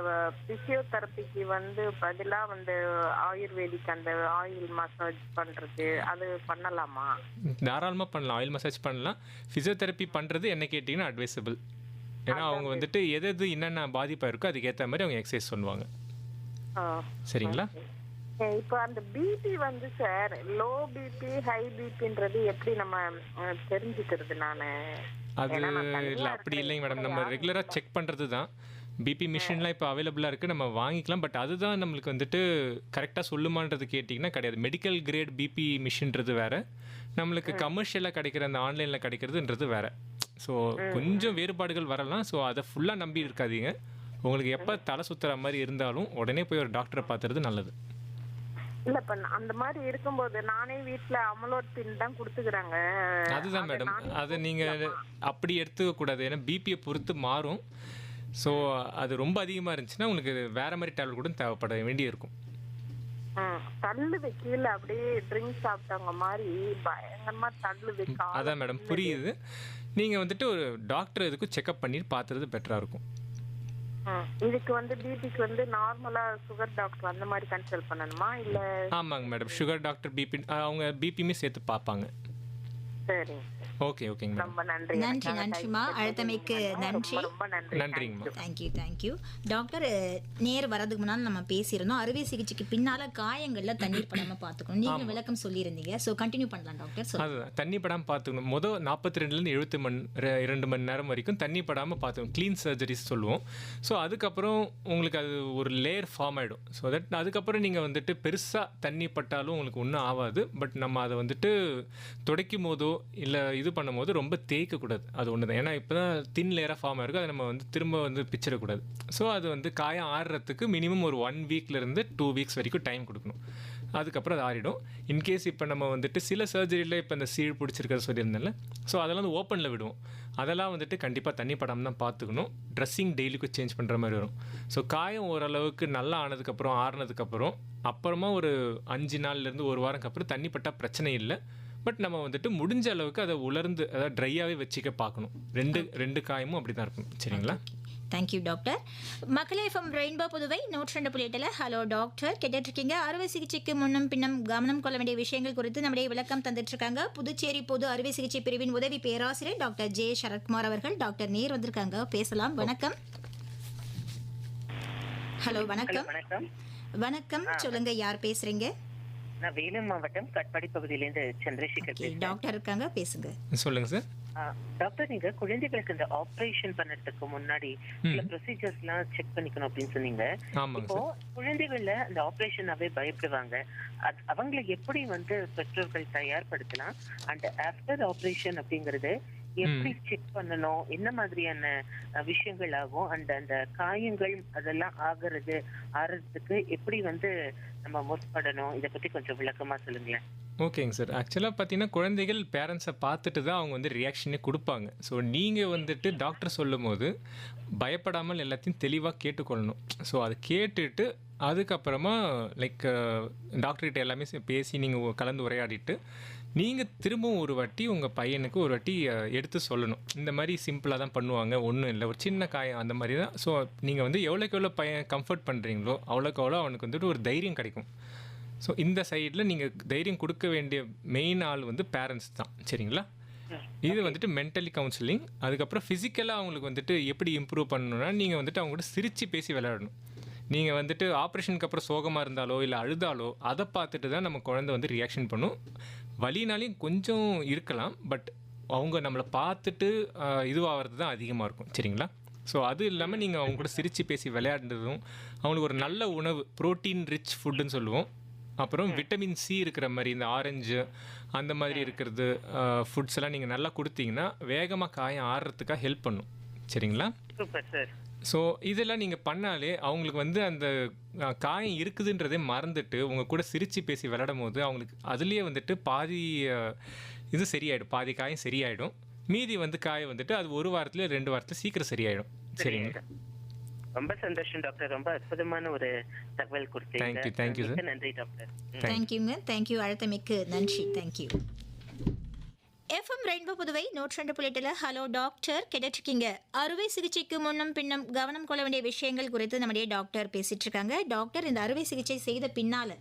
பிசியோதெரபிக்கு வந்து பதிலா வந்து ஆயுர்வேதிக் அந்த ஆயில் மசாஜ் பண்றது அது பண்ணலாமா? தாராளமா பண்ணலாம். ஆயில் மசாஜ் பண்ணலாம். பிசியோதெரபி பண்றது என்ன கேட்டீங்கன்னா அட்வைசபிள். ஏன்னா அவங்க வந்துட்டு எது என்னென்ன பாதிப்பா இருக்கோ அதுக்கேற்ற மாதிரி அவங்க எக்ஸசைஸ் சொல்லுவாங்க. சரிங்களா? இப்போ அந்த பிபி வந்து சார் லோ பிபி ஹை பிபின்றது எப்படி நம்ம தெரிஞ்சுக்கிறது? நானு அது இல்லை அப்படி இல்லைங்க மேடம். நம்ம ரெகுலராக செக் பண்ணுறது தான். பிபி மிஷின்லாம் இப்போ அவைலபிளாக இருக்குது, நம்ம வாங்கிக்கலாம். பட் அதுதான் நம்மளுக்கு வந்துட்டு கரெக்டாக சொல்லுமான்றது கேட்டிங்கன்னா கிடையாது. மெடிக்கல் கிரேட் பிபி மிஷின்றது வேறு, நம்மளுக்கு கமர்ஷியலாக கிடைக்கிற அந்த ஆன்லைனில் கிடைக்கிறதுன்றது வேறு. ஸோ கொஞ்சம் வேறுபாடுகள் வரலாம். ஸோ அதை ஃபுல்லாக நம்பி இருக்காதீங்க. உங்களுக்கு எப்போ தலை சுற்றுற மாதிரி இருந்தாலும் உடனே போய் ஒரு டாக்டரை பார்த்துறது நல்லது. இல்ல இப்ப அந்த மாதிரி இருக்கும்போது நானே வீட்ல அமலோட்பின் தான் கொடுத்துக்கிறாங்க. அதுதான் மேடம், அதை நீங்கள் அப்படி எடுத்துக்க கூடாது. ஏன்னா பிபியை பொறுத்து மாறும். ஸோ அது ரொம்ப அதிகமாக இருந்துச்சுன்னா உங்களுக்கு வேறு மாதிரி டேப்லெட் கூட தேவைப்பட வேண்டிய இருக்கும். தள்ளுது கீழே அப்படியே ட்ரிங்க் சாப்பிட்டவங்க மாதிரி பயங்கரமா தள்ளுது. அதான் மேடம் புரியுது. நீங்கள் வந்துட்டு ஒரு டாக்டர் இதுக்கு செக்அப் பண்ணிட்டு பார்த்துறது பெட்டராக இருக்கும். இதுக்கு வந்து பிபிக்கு வந்து நார்மலா சுகர் டாக்டர் அந்த மாதிரி கன்சல்ட் பண்ணணுமா இல்ல? ஆமாங்க மேடம், சுகர் டாக்டர் பிபி அவங்க பிபியுமே சேர்த்து பார்ப்பாங்க. சரிங்க. ஓகே ஓகேங்க மேடம். ரொம்ப நன்றி. நன்றி எனக்காக நன்றிம்மா time அழைத்தமைக்கு கொடுத்ததுக்கு நன்றி. ரொம்ப நன்றி. நன்றிங்கம்மா. Thank you doctor. நேர் வரதுக்கு முன்னால் நம்ம பேசியிருந்தோம் அறுவை சிகிச்சைக்கு பின்னால காயங்கள்ல தண்ணீர் படாம பார்த்துக்கணும் நீங்க விளக்கம் சொல்லியிருந்தீங்க. ஸோ கண்டினியூ பண்ணலாம் டாக்டர். அதுதான் தண்ணி படாமல் பார்த்துக்கணும். மொதல் 42லேருந்து 2 மணி நேரம் வரைக்கும் தண்ணி படாமல் பார்த்துக்கணும். க்ளீன் சர்ஜரிஸ் சொல்லுவோம். ஸோ அதுக்கப்புறம் உங்களுக்கு அது ஒரு லேயர் ஃபார்ம் ஆகிடும். ஸோ தட் அதுக்கப்புறம் நீங்கள் வந்துட்டு பெருசாக தண்ணி பட்டாலும் உங்களுக்கு ஒன்றும் ஆகாது. பட் நம்ம அதை வந்துட்டு துடைக்கும் போதோ இல்லை இது பண்ணும் போது ரொம்ப தேய்க்கக்கூடாது. அது ஒன்று தான். ஏன்னா இப்போ தான் தின் லேயராக ஃபார்ம் ஆகிருக்கும். அதை நம்ம வந்து திரும்ப வந்து பிச்சிடக்கூடாது. ஸோ அது வந்து காயம் ஆறுறதுக்கு மினிமம் ஒரு 1 வீக்லேருந்து 2 வீக்ஸ் வரைக்கும் டைம் கொடுக்கணும். அதுக்கப்புறம் அது ஆறிடும். இன்கேஸ் இப்போ நம்ம வந்துட்டு சில சர்ஜரியில் இப்போ இந்த சீழ் பிடிச்சிருக்கிறது சொல்லியிருந்தேன்ல, ஸோ அதெல்லாம் வந்து ஓப்பனில் விடுவோம். அதெல்லாம் வந்துட்டு கண்டிப்பாக தண்ணி படாமல் தான் பார்த்துக்கணும். ட்ரெஸ்ஸிங் டெய்லிக்கும் சேஞ்ச் பண்ணுற மாதிரி வரும். ஸோ காயம் ஓரளவுக்கு நல்லா ஆனதுக்கப்புறம் ஆறுனதுக்கப்புறம் அப்புறமா ஒரு 5 நாள்லேருந்து 1 வாரம்க்கு அப்புறம் தண்ணி பட்டால் பிரச்சனை இல்லை. பட் நம்ம வந்துட்டு முடிஞ்ச அளவுக்கு அதை உலர்ந்து அதாவது ட்ரையாகவே வச்சுக்க பார்க்கணும். ரெண்டு காயமும் அப்படி தான் இருக்கும். சரிங்களா? Thank you doctor. மக்களே FM rainbow Puduvai 102.8 hello doctor கேட்டுட்டு இருக்கீங்க. அறுவை சிகிச்சைக்கு முன்னும் பின்னும் கவனம் கொள்ள வேண்டிய விஷயங்கள் குறித்து நம்முடைய விளக்கம் தந்துட்டு இருக்காங்க புதுச்சேரி பொது அறுவை சிகிச்சை பிரிவின் உதவி பேராசிரியர் டாக்டர் ஜே சரத்குமார் அவர்கள். டாக்டர் நேர் வந்திருக்காங்க, பேசலாம். வணக்கம். ஹலோ வணக்கம். வணக்கம், சொல்லுங்க, யார் பேசுறீங்க? நான் வேலூர் மாவட்டம் கட்பாடி பகுதியிலேருந்து சந்திரசேகர் பேசுறேன். டாக்டர் இருக்காங்க, பேசுங்க. சொல்லுங்க சார். டாக்டர், நீங்க குழந்தைகளுக்கு இந்த ஆபரேஷன் பண்ணறதுக்கு முன்னாடி சில ப்ரொசீஜர்ஸ் எல்லாம் செக் பண்ணிக்கணும் அப்படின்னு சொன்னீங்க. இப்போ குழந்தைகள்ல அந்த ஆபரேஷனாவே பயப்படுவாங்க. அவங்களை எப்படி வந்து பெற்றோர்கள் தயார்படுத்தலாம்? அண்ட் ஆஃப்டர் ஆபரேஷன் அப்படிங்கறது எப்படி செக் பண்ணணும், என்ன மாதிரியான விஷயங்கள் ஆகும், அந்த காயங்கள் அதெல்லாம் ஆறதுக்கு எப்படி வந்து நம்ம முற்படணும், இதை பத்தி கொஞ்சம் விளக்கமா சொல்லுங்களேன். ஓகேங்க சார். ஆக்சுவலாக பார்த்தீங்கன்னா குழந்தைகள் பேரண்ட்ஸை பார்த்துட்டு தான் அவங்க வந்து ரியாக்ஷனே கொடுப்பாங்க. ஸோ நீங்கள் வந்துட்டு டாக்டர் சொல்லும் போது பயப்படாமல் எல்லாத்தையும் தெளிவாக கேட்டுக்கொள்ளணும். ஸோ அதை கேட்டுட்டு அதுக்கப்புறமா லைக் டாக்டர்கிட்ட எல்லாமே பேசி நீங்கள் கலந்து உரையாடிட்டு நீங்கள் திரும்பவும் ஒரு வாட்டி உங்கள் பையனுக்கு ஒரு வாட்டி எடுத்து சொல்லணும். இந்த மாதிரி சிம்பிளாக தான் பண்ணுவாங்க, ஒன்றும் இல்லை, ஒரு சின்ன காயம் அந்த மாதிரி தான். ஸோ நீங்கள் வந்து எவ்வளோக்கு எவ்வளோ பையன் கம்ஃபர்ட் பண்ணுறீங்களோ அவ்வளோக்கு அவ்வளோ அவனுக்கு வந்துட்டு ஒரு தைரியம் கிடைக்கும். ஸோ இந்த சைடில் நீங்கள் தைரியம் கொடுக்க வேண்டிய மெயின் ஆள் வந்து பேரண்ட்ஸ் தான். சரிங்களா? இது வந்துட்டு மென்டலி கவுன்சிலிங். அதுக்கப்புறம் ஃபிசிக்கலாக அவங்களுக்கு வந்துட்டு எப்படி இம்ப்ரூவ் பண்ணணும்னா நீங்கள் வந்துட்டு அவங்கள்ட்ட சிரித்து பேசி விளையாடணும். நீங்கள் வந்துட்டு ஆப்ரேஷனுக்கு அப்புறம் சோகமாக இருந்தாலோ இல்லை அழுதாலோ அதை பார்த்துட்டு தான் நம்ம குழந்தை வந்து ரியாக்ஷன் பண்ணும். வலினாலையும் கொஞ்சம் இருக்கலாம், பட் அவங்க நம்மளை பார்த்துட்டு இதுவாகிறது தான் அதிகமாக இருக்கும். சரிங்களா? ஸோ அது இல்லாமல் நீங்கள் அவங்க கூட சிரித்து பேசி விளையாடுறதும், அவங்களுக்கு ஒரு நல்ல உணவு, ப்ரோட்டீன் ரிச் ஃபுட்டுன்னு சொல்லுவோம், அப்புறம் விட்டமின் சி இருக்கிற மாதிரி இந்த ஆரஞ்சு அந்த மாதிரி இருக்கிறது ஃபுட்ஸ் எல்லாம் நீங்கள் நல்லா கொடுத்தீங்கன்னா வேகமாக காயம் ஆடுறதுக்காக ஹெல்ப் பண்ணும். சரிங்களா? Super sir. ஸோ இதெல்லாம் நீங்கள் பண்ணாலே அவங்களுக்கு வந்து அந்த காயம் இருக்குதுன்றதே மறந்துட்டு உங்கள் கூட சிரித்து பேசி விளையாடும் போது அவங்களுக்கு அதுலேயே வந்துட்டு பாதி இது சரியாயிடும், பாதி காயம் சரியாயிடும். மீதி வந்து காயம் வந்துட்டு அது 1 வாரத்துல 2 வாரத்துல சீக்கிரம் சரியாயிடும். சரிங்களா? ரொம்ப சந்தோஷம் டாக்டர், ரொம்ப அற்புதமான ஒரு தகவல் கொடுத்தீங்க. Thank you sir. நன்றி டாக்டர். தேங்க்யூங்க, தேங்க்யூ, அழைத்தமைக்கு நன்றி. Thank you. FM rainbow Puduvai 102.8 hello doctor கேட்டுருக்கீங்க. அறுவை சிகிச்சைக்கு முன்னும் பின்னும் கவனம் கொள்ள வேண்டிய விஷயங்கள் குறித்து நம்முடைய டாக்டர் பேசிட்டு இருக்காங்க. டாக்டர், இந்த அறுவை சிகிச்சை செய்த பின்னால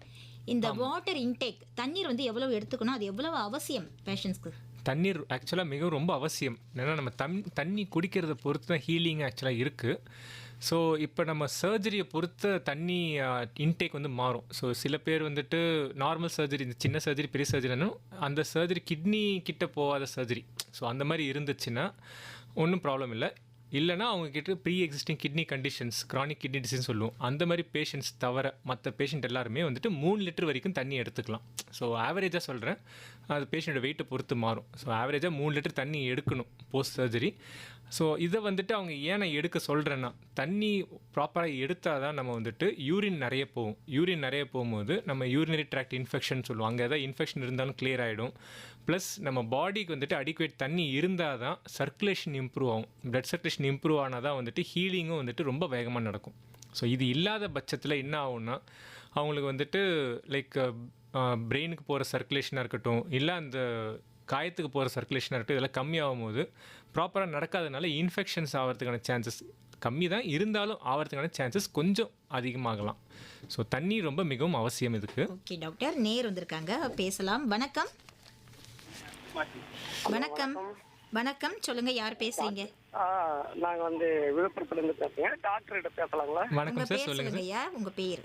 இந்த வாட்டர் இன்டேக், தண்ணீர் வந்து எவ்வளவு எடுத்துக்கணும், அது எவ்வளவு அவசியம் பேஷண்ட்ஸ்க்கு? தண்ணீர் ஆக்சுவலாக மிகவும் ரொம்ப அவசியம். ஏன்னா நம்ம தண்ணி குடிக்கிறத பொறுத்து தான் ஹீலிங் ஆக்சுவலாக இருக்குது. ஸோ இப்போ நம்ம சர்ஜரியை பொறுத்த தண்ணி இன்டேக் வந்து மாறும். ஸோ சில பேர் வந்துட்டு நார்மல் சர்ஜரி, இந்த சின்ன சர்ஜரி பெரிய சர்ஜரினும் அந்த சர்ஜரி கிட்னி கிட்ட போகாத சர்ஜரி, ஸோ அந்த மாதிரி இருந்துச்சுன்னா ஒன்றும் ப்ராப்ளம் இல்லை. இல்லைனா அவங்கக்கிட்ட pre existing kidney conditions, chronic kidney disease சொல்லுவோம், அந்த மாதிரி பேஷண்ட்ஸ் தவிர மற்ற பேஷண்ட் எல்லாருமே வந்துட்டு 3 லிட்டர் வரைக்கும் தண்ணி எடுத்துக்கலாம். ஸோ ஆவரேஜாக சொல்கிறேன், அது பேஷண்ட்டோட வெயிட்டை பொறுத்து மாறும். ஸோ ஆவரேஜாக 3 லிட்டர் தண்ணி எடுக்கணும் போஸ்ட் சர்ஜரி. ஸோ இதை வந்துட்டு அவங்க ஏன் நான் எடுக்க சொல்கிறேன்னா, தண்ணி ப்ராப்பராக எடுத்தால் தான் நம்ம வந்துட்டு யூரின் நிறைய போகும். யூரின் நிறைய போகும்போது நம்ம யூரினரி ட்ராக்ட் இன்ஃபெக்ஷன் சொல்லுவோம், அங்கே ஏதாவது இன்ஃபெக்ஷன் இருந்தாலும் கிளியர் ஆகிடும். ப்ளஸ் நம்ம பாடிக்கு வந்துட்டு அடிக்குவேட் தண்ணி இருந்தால் தான் சர்க்குலேஷன் இம்ப்ரூவ் ஆகும். பிளட் சர்க்குலேஷன் இம்ப்ரூவ் ஆனால் தான் வந்துட்டு ஹீலிங்கும் வந்துட்டு ரொம்ப வேகமாக நடக்கும். ஸோ இது இல்லாத பட்சத்தில் என்ன ஆகும்னா அவங்களுக்கு வந்துட்டு லைக் பிரெயினுக்கு போகிற சர்க்குலேஷனாக இருக்கட்டும், இல்லை அந்த காயத்துக்கு போகிற சர்க்குலேஷனாக இருக்கட்டும், இதெல்லாம் கம்மியாகும் போது ப்ராப்பராக நடக்காதனால இன்ஃபெக்ஷன்ஸ் ஆகிறதுக்கான சான்சஸ் கம்மி தான், இருந்தாலும் ஆகிறதுக்கான சான்சஸ் கொஞ்சம் அதிகமாகலாம். ஸோ தண்ணி ரொம்ப மிகவும் அவசியம் இதுக்கு. ஓகே டாக்டர், நேர் வந்திருக்காங்க, பேசலாம். வணக்கம். வணக்கம். வணக்கம், சொல்லுங்க, யார் பேசுறீங்க? நாங்க வந்து விழுப்புரத்துல இருந்து பேசுறேன். டாக்டர் கிட்ட பேசலாங்களா? உங்க வணக்கம் சார், பேர் சொல்லுங்க சொல்லுங்க சார். ஐயா, உங்க பேர்.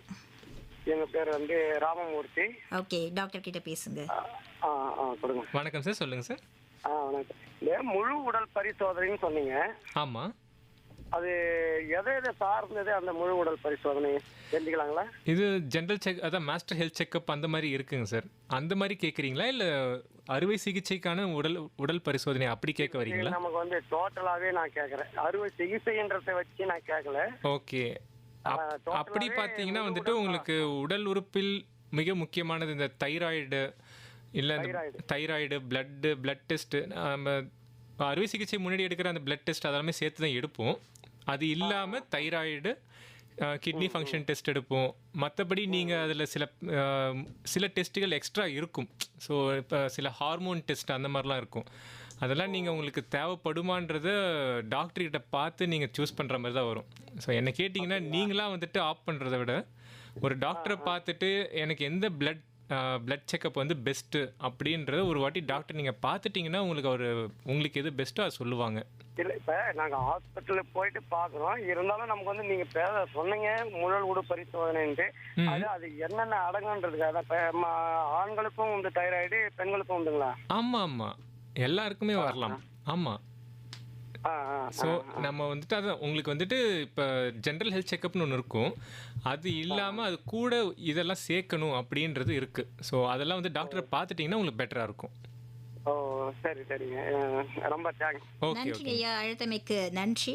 எங்க பேர் வந்து ராமமூர்த்தி. ஓகே, டாக்டர் கிட்ட பேசுங்க. கொடுங்க. வணக்கம் சார், சொல்லுங்க சார். வணக்கம். இந்த முழு உடல் பரிசோதனைன்னு சொன்னீங்க, ஆமாம், அது எதை சார்ந்தது அந்த முழு உடல் பரிசோதனை தெரிஞ்சுக்கலாங்களா? இது ஜென்ரல் செக், அதான் மாஸ்டர் ஹெல்த் செக்அப் அந்த மாதிரி இருக்குங்க சார். அந்த மாதிரி கேட்குறீங்களா இல்லை அறுவை சிகிச்சைக்கான உடல் பரிசோதனை அப்படி கேட்க வரீங்களா? நமக்கு வந்து டோட்டலாவே நான் கேட்கறேன், அறுவை சிகிச்சைன்றதை வச்சு நான் கேட்கல. ஓகே, அப்படி பார்த்தீங்கன்னா வந்துட்டு உங்களுக்கு உடல் உறுப்பில் மிக முக்கியமானது இந்த தைராய்டு, இல்லை இந்த தைராய்டு, பிளட் டெஸ்ட்டு, நம்ம அறுவை சிகிச்சை முன்னாடி எடுக்கிற அந்த பிளட் டெஸ்ட் அதெல்லாமே சேர்த்து தான் எடுப்போம். அது இல்லாமல் தைராய்டு, கிட்னி ஃபங்க்ஷன் டெஸ்ட் எடுப்போம். மற்றபடி நீங்கள் அதில் சில டெஸ்ட்டுகள் எக்ஸ்ட்ரா இருக்கும். ஸோ இப்போ சில ஹார்மோன் டெஸ்ட் அந்த மாதிரிலாம் இருக்கும். அதெல்லாம் நீங்கள் உங்களுக்கு தேவைப்படுமான்றத டாக்டர்கிட்ட பார்த்து நீங்கள் சூஸ் பண்ணுற மாதிரி தான் வரும். ஸோ என்ன கேட்டிங்கன்னா நீங்களாக வந்துட்டு ஆப் பண்ணுறத விட ஒரு டாக்டரை பார்த்துட்டு எனக்கு எந்த பிளட் செக்கப் வந்து பெஸ்ட்டு அப்படின்றத ஒரு வாட்டி டாக்டர் நீங்கள் பார்த்துட்டிங்கன்னா உங்களுக்கு எது பெஸ்ட்டோ அதை சொல்லுவாங்க. இல்லை, இப்போ நாங்கள் ஹாஸ்பிட்டலுக்கு போயிட்டு பார்க்குறோம். இருந்தாலும் நமக்கு வந்து நீங்கள் சொன்னீங்க முழு உடல் பரிசோதனைன்ட்டு, அது என்னென்ன அடங்குன்றதுக்காக தான். இப்போ ஆண்களுக்கும் உண்டு தைராய்டு, பெண்களுக்கும் உண்டுங்களா? ஆமாம் ஆமாம், எல்லாருக்குமே வரலாம். ஆமாம். ஸோ நம்ம வந்துட்டு அதான் உங்களுக்கு வந்துட்டு இப்போ ஜென்ரல் ஹெல்த் செக்கப்னு ஒன்று இருக்கும். அது இல்லாமல் அது கூட இதெல்லாம் சேர்க்கணும் அப்படின்றது இருக்குது. ஸோ அதெல்லாம் வந்து டாக்டரை பார்த்துட்டிங்கன்னா உங்களுக்கு பெட்டராக இருக்கும். ஓ, சரி சரிங்க, ரொம்ப தேங்க்ஸ். நன்றி ஐயா, அழைத்தமைக்கு நன்றி.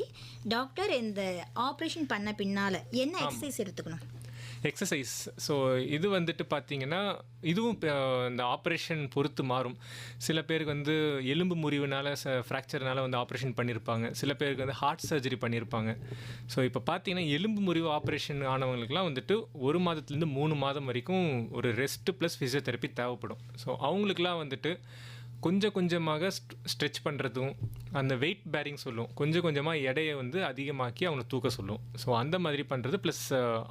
டாக்டர், இந்த ஆப்ரேஷன் பண்ண பின்னால என்ன எக்ஸசைஸ் எடுத்துக்கணும்? எக்ஸசைஸ், ஸோ இது வந்துட்டு பார்த்தீங்கன்னா இதுவும் இந்த ஆப்ரேஷன் பொறுத்து மாறும். சில பேருக்கு வந்து எலும்பு முறிவுனால ஃப்ராக்சர்னால வந்து ஆப்ரேஷன் பண்ணியிருப்பாங்க. சில பேருக்கு வந்து ஹார்ட் சர்ஜரி பண்ணியிருப்பாங்க. ஸோ இப்போ பார்த்தீங்கன்னா எலும்பு முறிவு ஆப்ரேஷன் ஆனவங்களுக்குலாம் வந்துட்டு 1 மாதத்துலேருந்து 3 மாதம் வரைக்கும் ஒரு ரெஸ்ட் ப்ளஸ் ஃபிசியோதெரப்பி தேவைப்படும். ஸோ அவங்களுக்குலாம் வந்துட்டு கொஞ்சம் கொஞ்சமாக ஸ்ட்ரெச் பண்ணுறதும், அந்த வெயிட் பேரிங் சொல்லும், கொஞ்சம் கொஞ்சமாக எடையை வந்து அதிகமாக்கி அவங்கள தூக்க சொல்லும். ஸோ அந்த மாதிரி பண்ணுறது ப்ளஸ்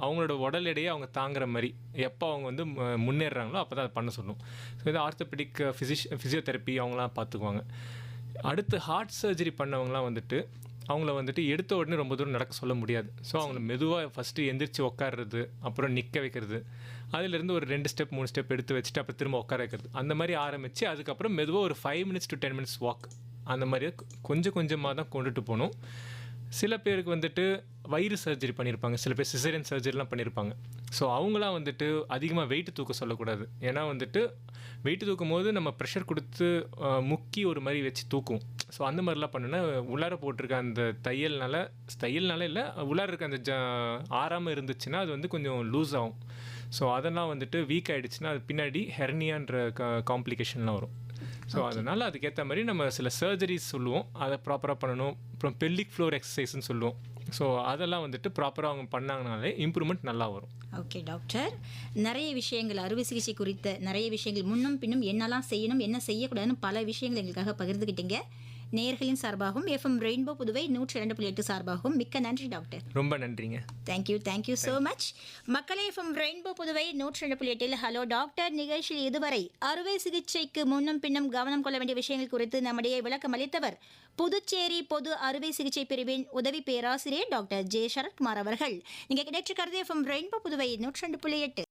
அவங்களோட உடல் எடையை அவங்க தாங்குற மாதிரி எப்போ அவங்க வந்து முன்னேறுறாங்களோ அப்போ தான் அதை பண்ண சொல்லும். ஸோ இது ஆர்த்தோபெடிக் ஃபிசியோதெரப்பி அவங்களாம் பார்த்துக்குவாங்க. அடுத்து ஹார்ட் சர்ஜரி பண்ணவங்களாம் வந்துட்டு அவங்கள வந்துட்டு எடுத்த உடனே ரொம்ப தூரம் நடக்க சொல்ல முடியாது. ஸோ அவங்கள மெதுவாக ஃபஸ்ட்டு எந்திரிச்சு உட்காடுறது, அப்புறம் நிற்க வைக்கிறது, அதிலேருந்து ஒரு 2 ஸ்டெப் 3 ஸ்டெப் எடுத்து வச்சுட்டு அப்புறம் திரும்ப உட்கார வைக்கிறது, அந்த மாதிரி ஆரம்பித்து அதுக்கப்புறம் மெதுவாக ஒரு 5 minutes to 10 minutes வாக், அந்த மாதிரி கொஞ்சம் கொஞ்சமாக தான் கொண்டுட்டு போகணும். சில பேருக்கு வந்துட்டு வயிறு சர்ஜரி பண்ணியிருப்பாங்க, சில பேர் சிசேரியன் சர்ஜரிலாம் பண்ணியிருப்பாங்க. ஸோ அவங்களாம் வந்துட்டு அதிகமாக வெயிட்டு தூக்க சொல்லக்கூடாது. ஏன்னா வந்துட்டு வெயிட்டு தூக்கும் போது நம்ம ப்ரெஷர் கொடுத்து முக்கி ஒரு மாதிரி வச்சு தூக்கும். ஸோ அந்த மாதிரிலாம் பண்ணுன்னா உள்ளார போட்டிருக்க அந்த தையல்னால இல்லை, உள்ளார இருக்க அந்த ஆறாமல் இருந்துச்சுன்னா அது வந்து கொஞ்சம் லூஸ் ஆகும். ஸோ அதெல்லாம் வந்துட்டு வீக் ஆகிடுச்சுன்னா அது பின்னாடி ஹெர்னியான்ற காம்ப்ளிகேஷன்லாம் வரும். ஸோ அதனால் அதுக்கேற்ற மாதிரி நம்ம சில சர்ஜரிஸ் சொல்லுவோம், அதை ப்ராப்பராக பண்ணணும். அப்புறம் பெல்லிக் ஃப்ளோர் எக்ஸசைஸ்ன்னு சொல்லுவோம். ஸோ அதெல்லாம் வந்துட்டு ப்ராப்பராக அவங்க பண்ணாங்கனாலே இம்ப்ரூவ்மெண்ட் நல்லா வரும். ஓகே டாக்டர், நிறைய விஷயங்கள் அறுவை சிகிச்சை குறித்த நிறைய விஷயங்கள் முன்னும் பின்னும் என்னெல்லாம் செய்யணும் என்ன செய்யக்கூடாதுன்னு பல விஷயங்கள் எங்களுக்காக பகிர்ந்துக்கிட்டீங்க. நேயர்களின் சார்பாகவும் எஃப்எம் ரெயின்போ புதுவை 102.8 சார்பாகவும் மிக்க நன்றி டாக்டர். ரொம்ப நன்றிங்க. Thank you so much. மக்களே, FM rainbow Puduvai 102.8 hello doctor நிகழ்ச்சியில் இதுவரை அறுவை சிகிச்சைக்கு முன்னும் பின்னும் கவனம் கொள்ள வேண்டிய விஷயங்கள் குறித்து நம்முடைய விளக்கம் அளித்தவர் புதுச்சேரி பொது அறுவை சிகிச்சை பிரிவின் உதவி பேராசிரியர் டாக்டர் ஜே சரத்குமார் அவர்கள். நீங்க கிடைச்சிருக்கிறது எஃப்எம் ரெயின்போ புதுவை 102.8.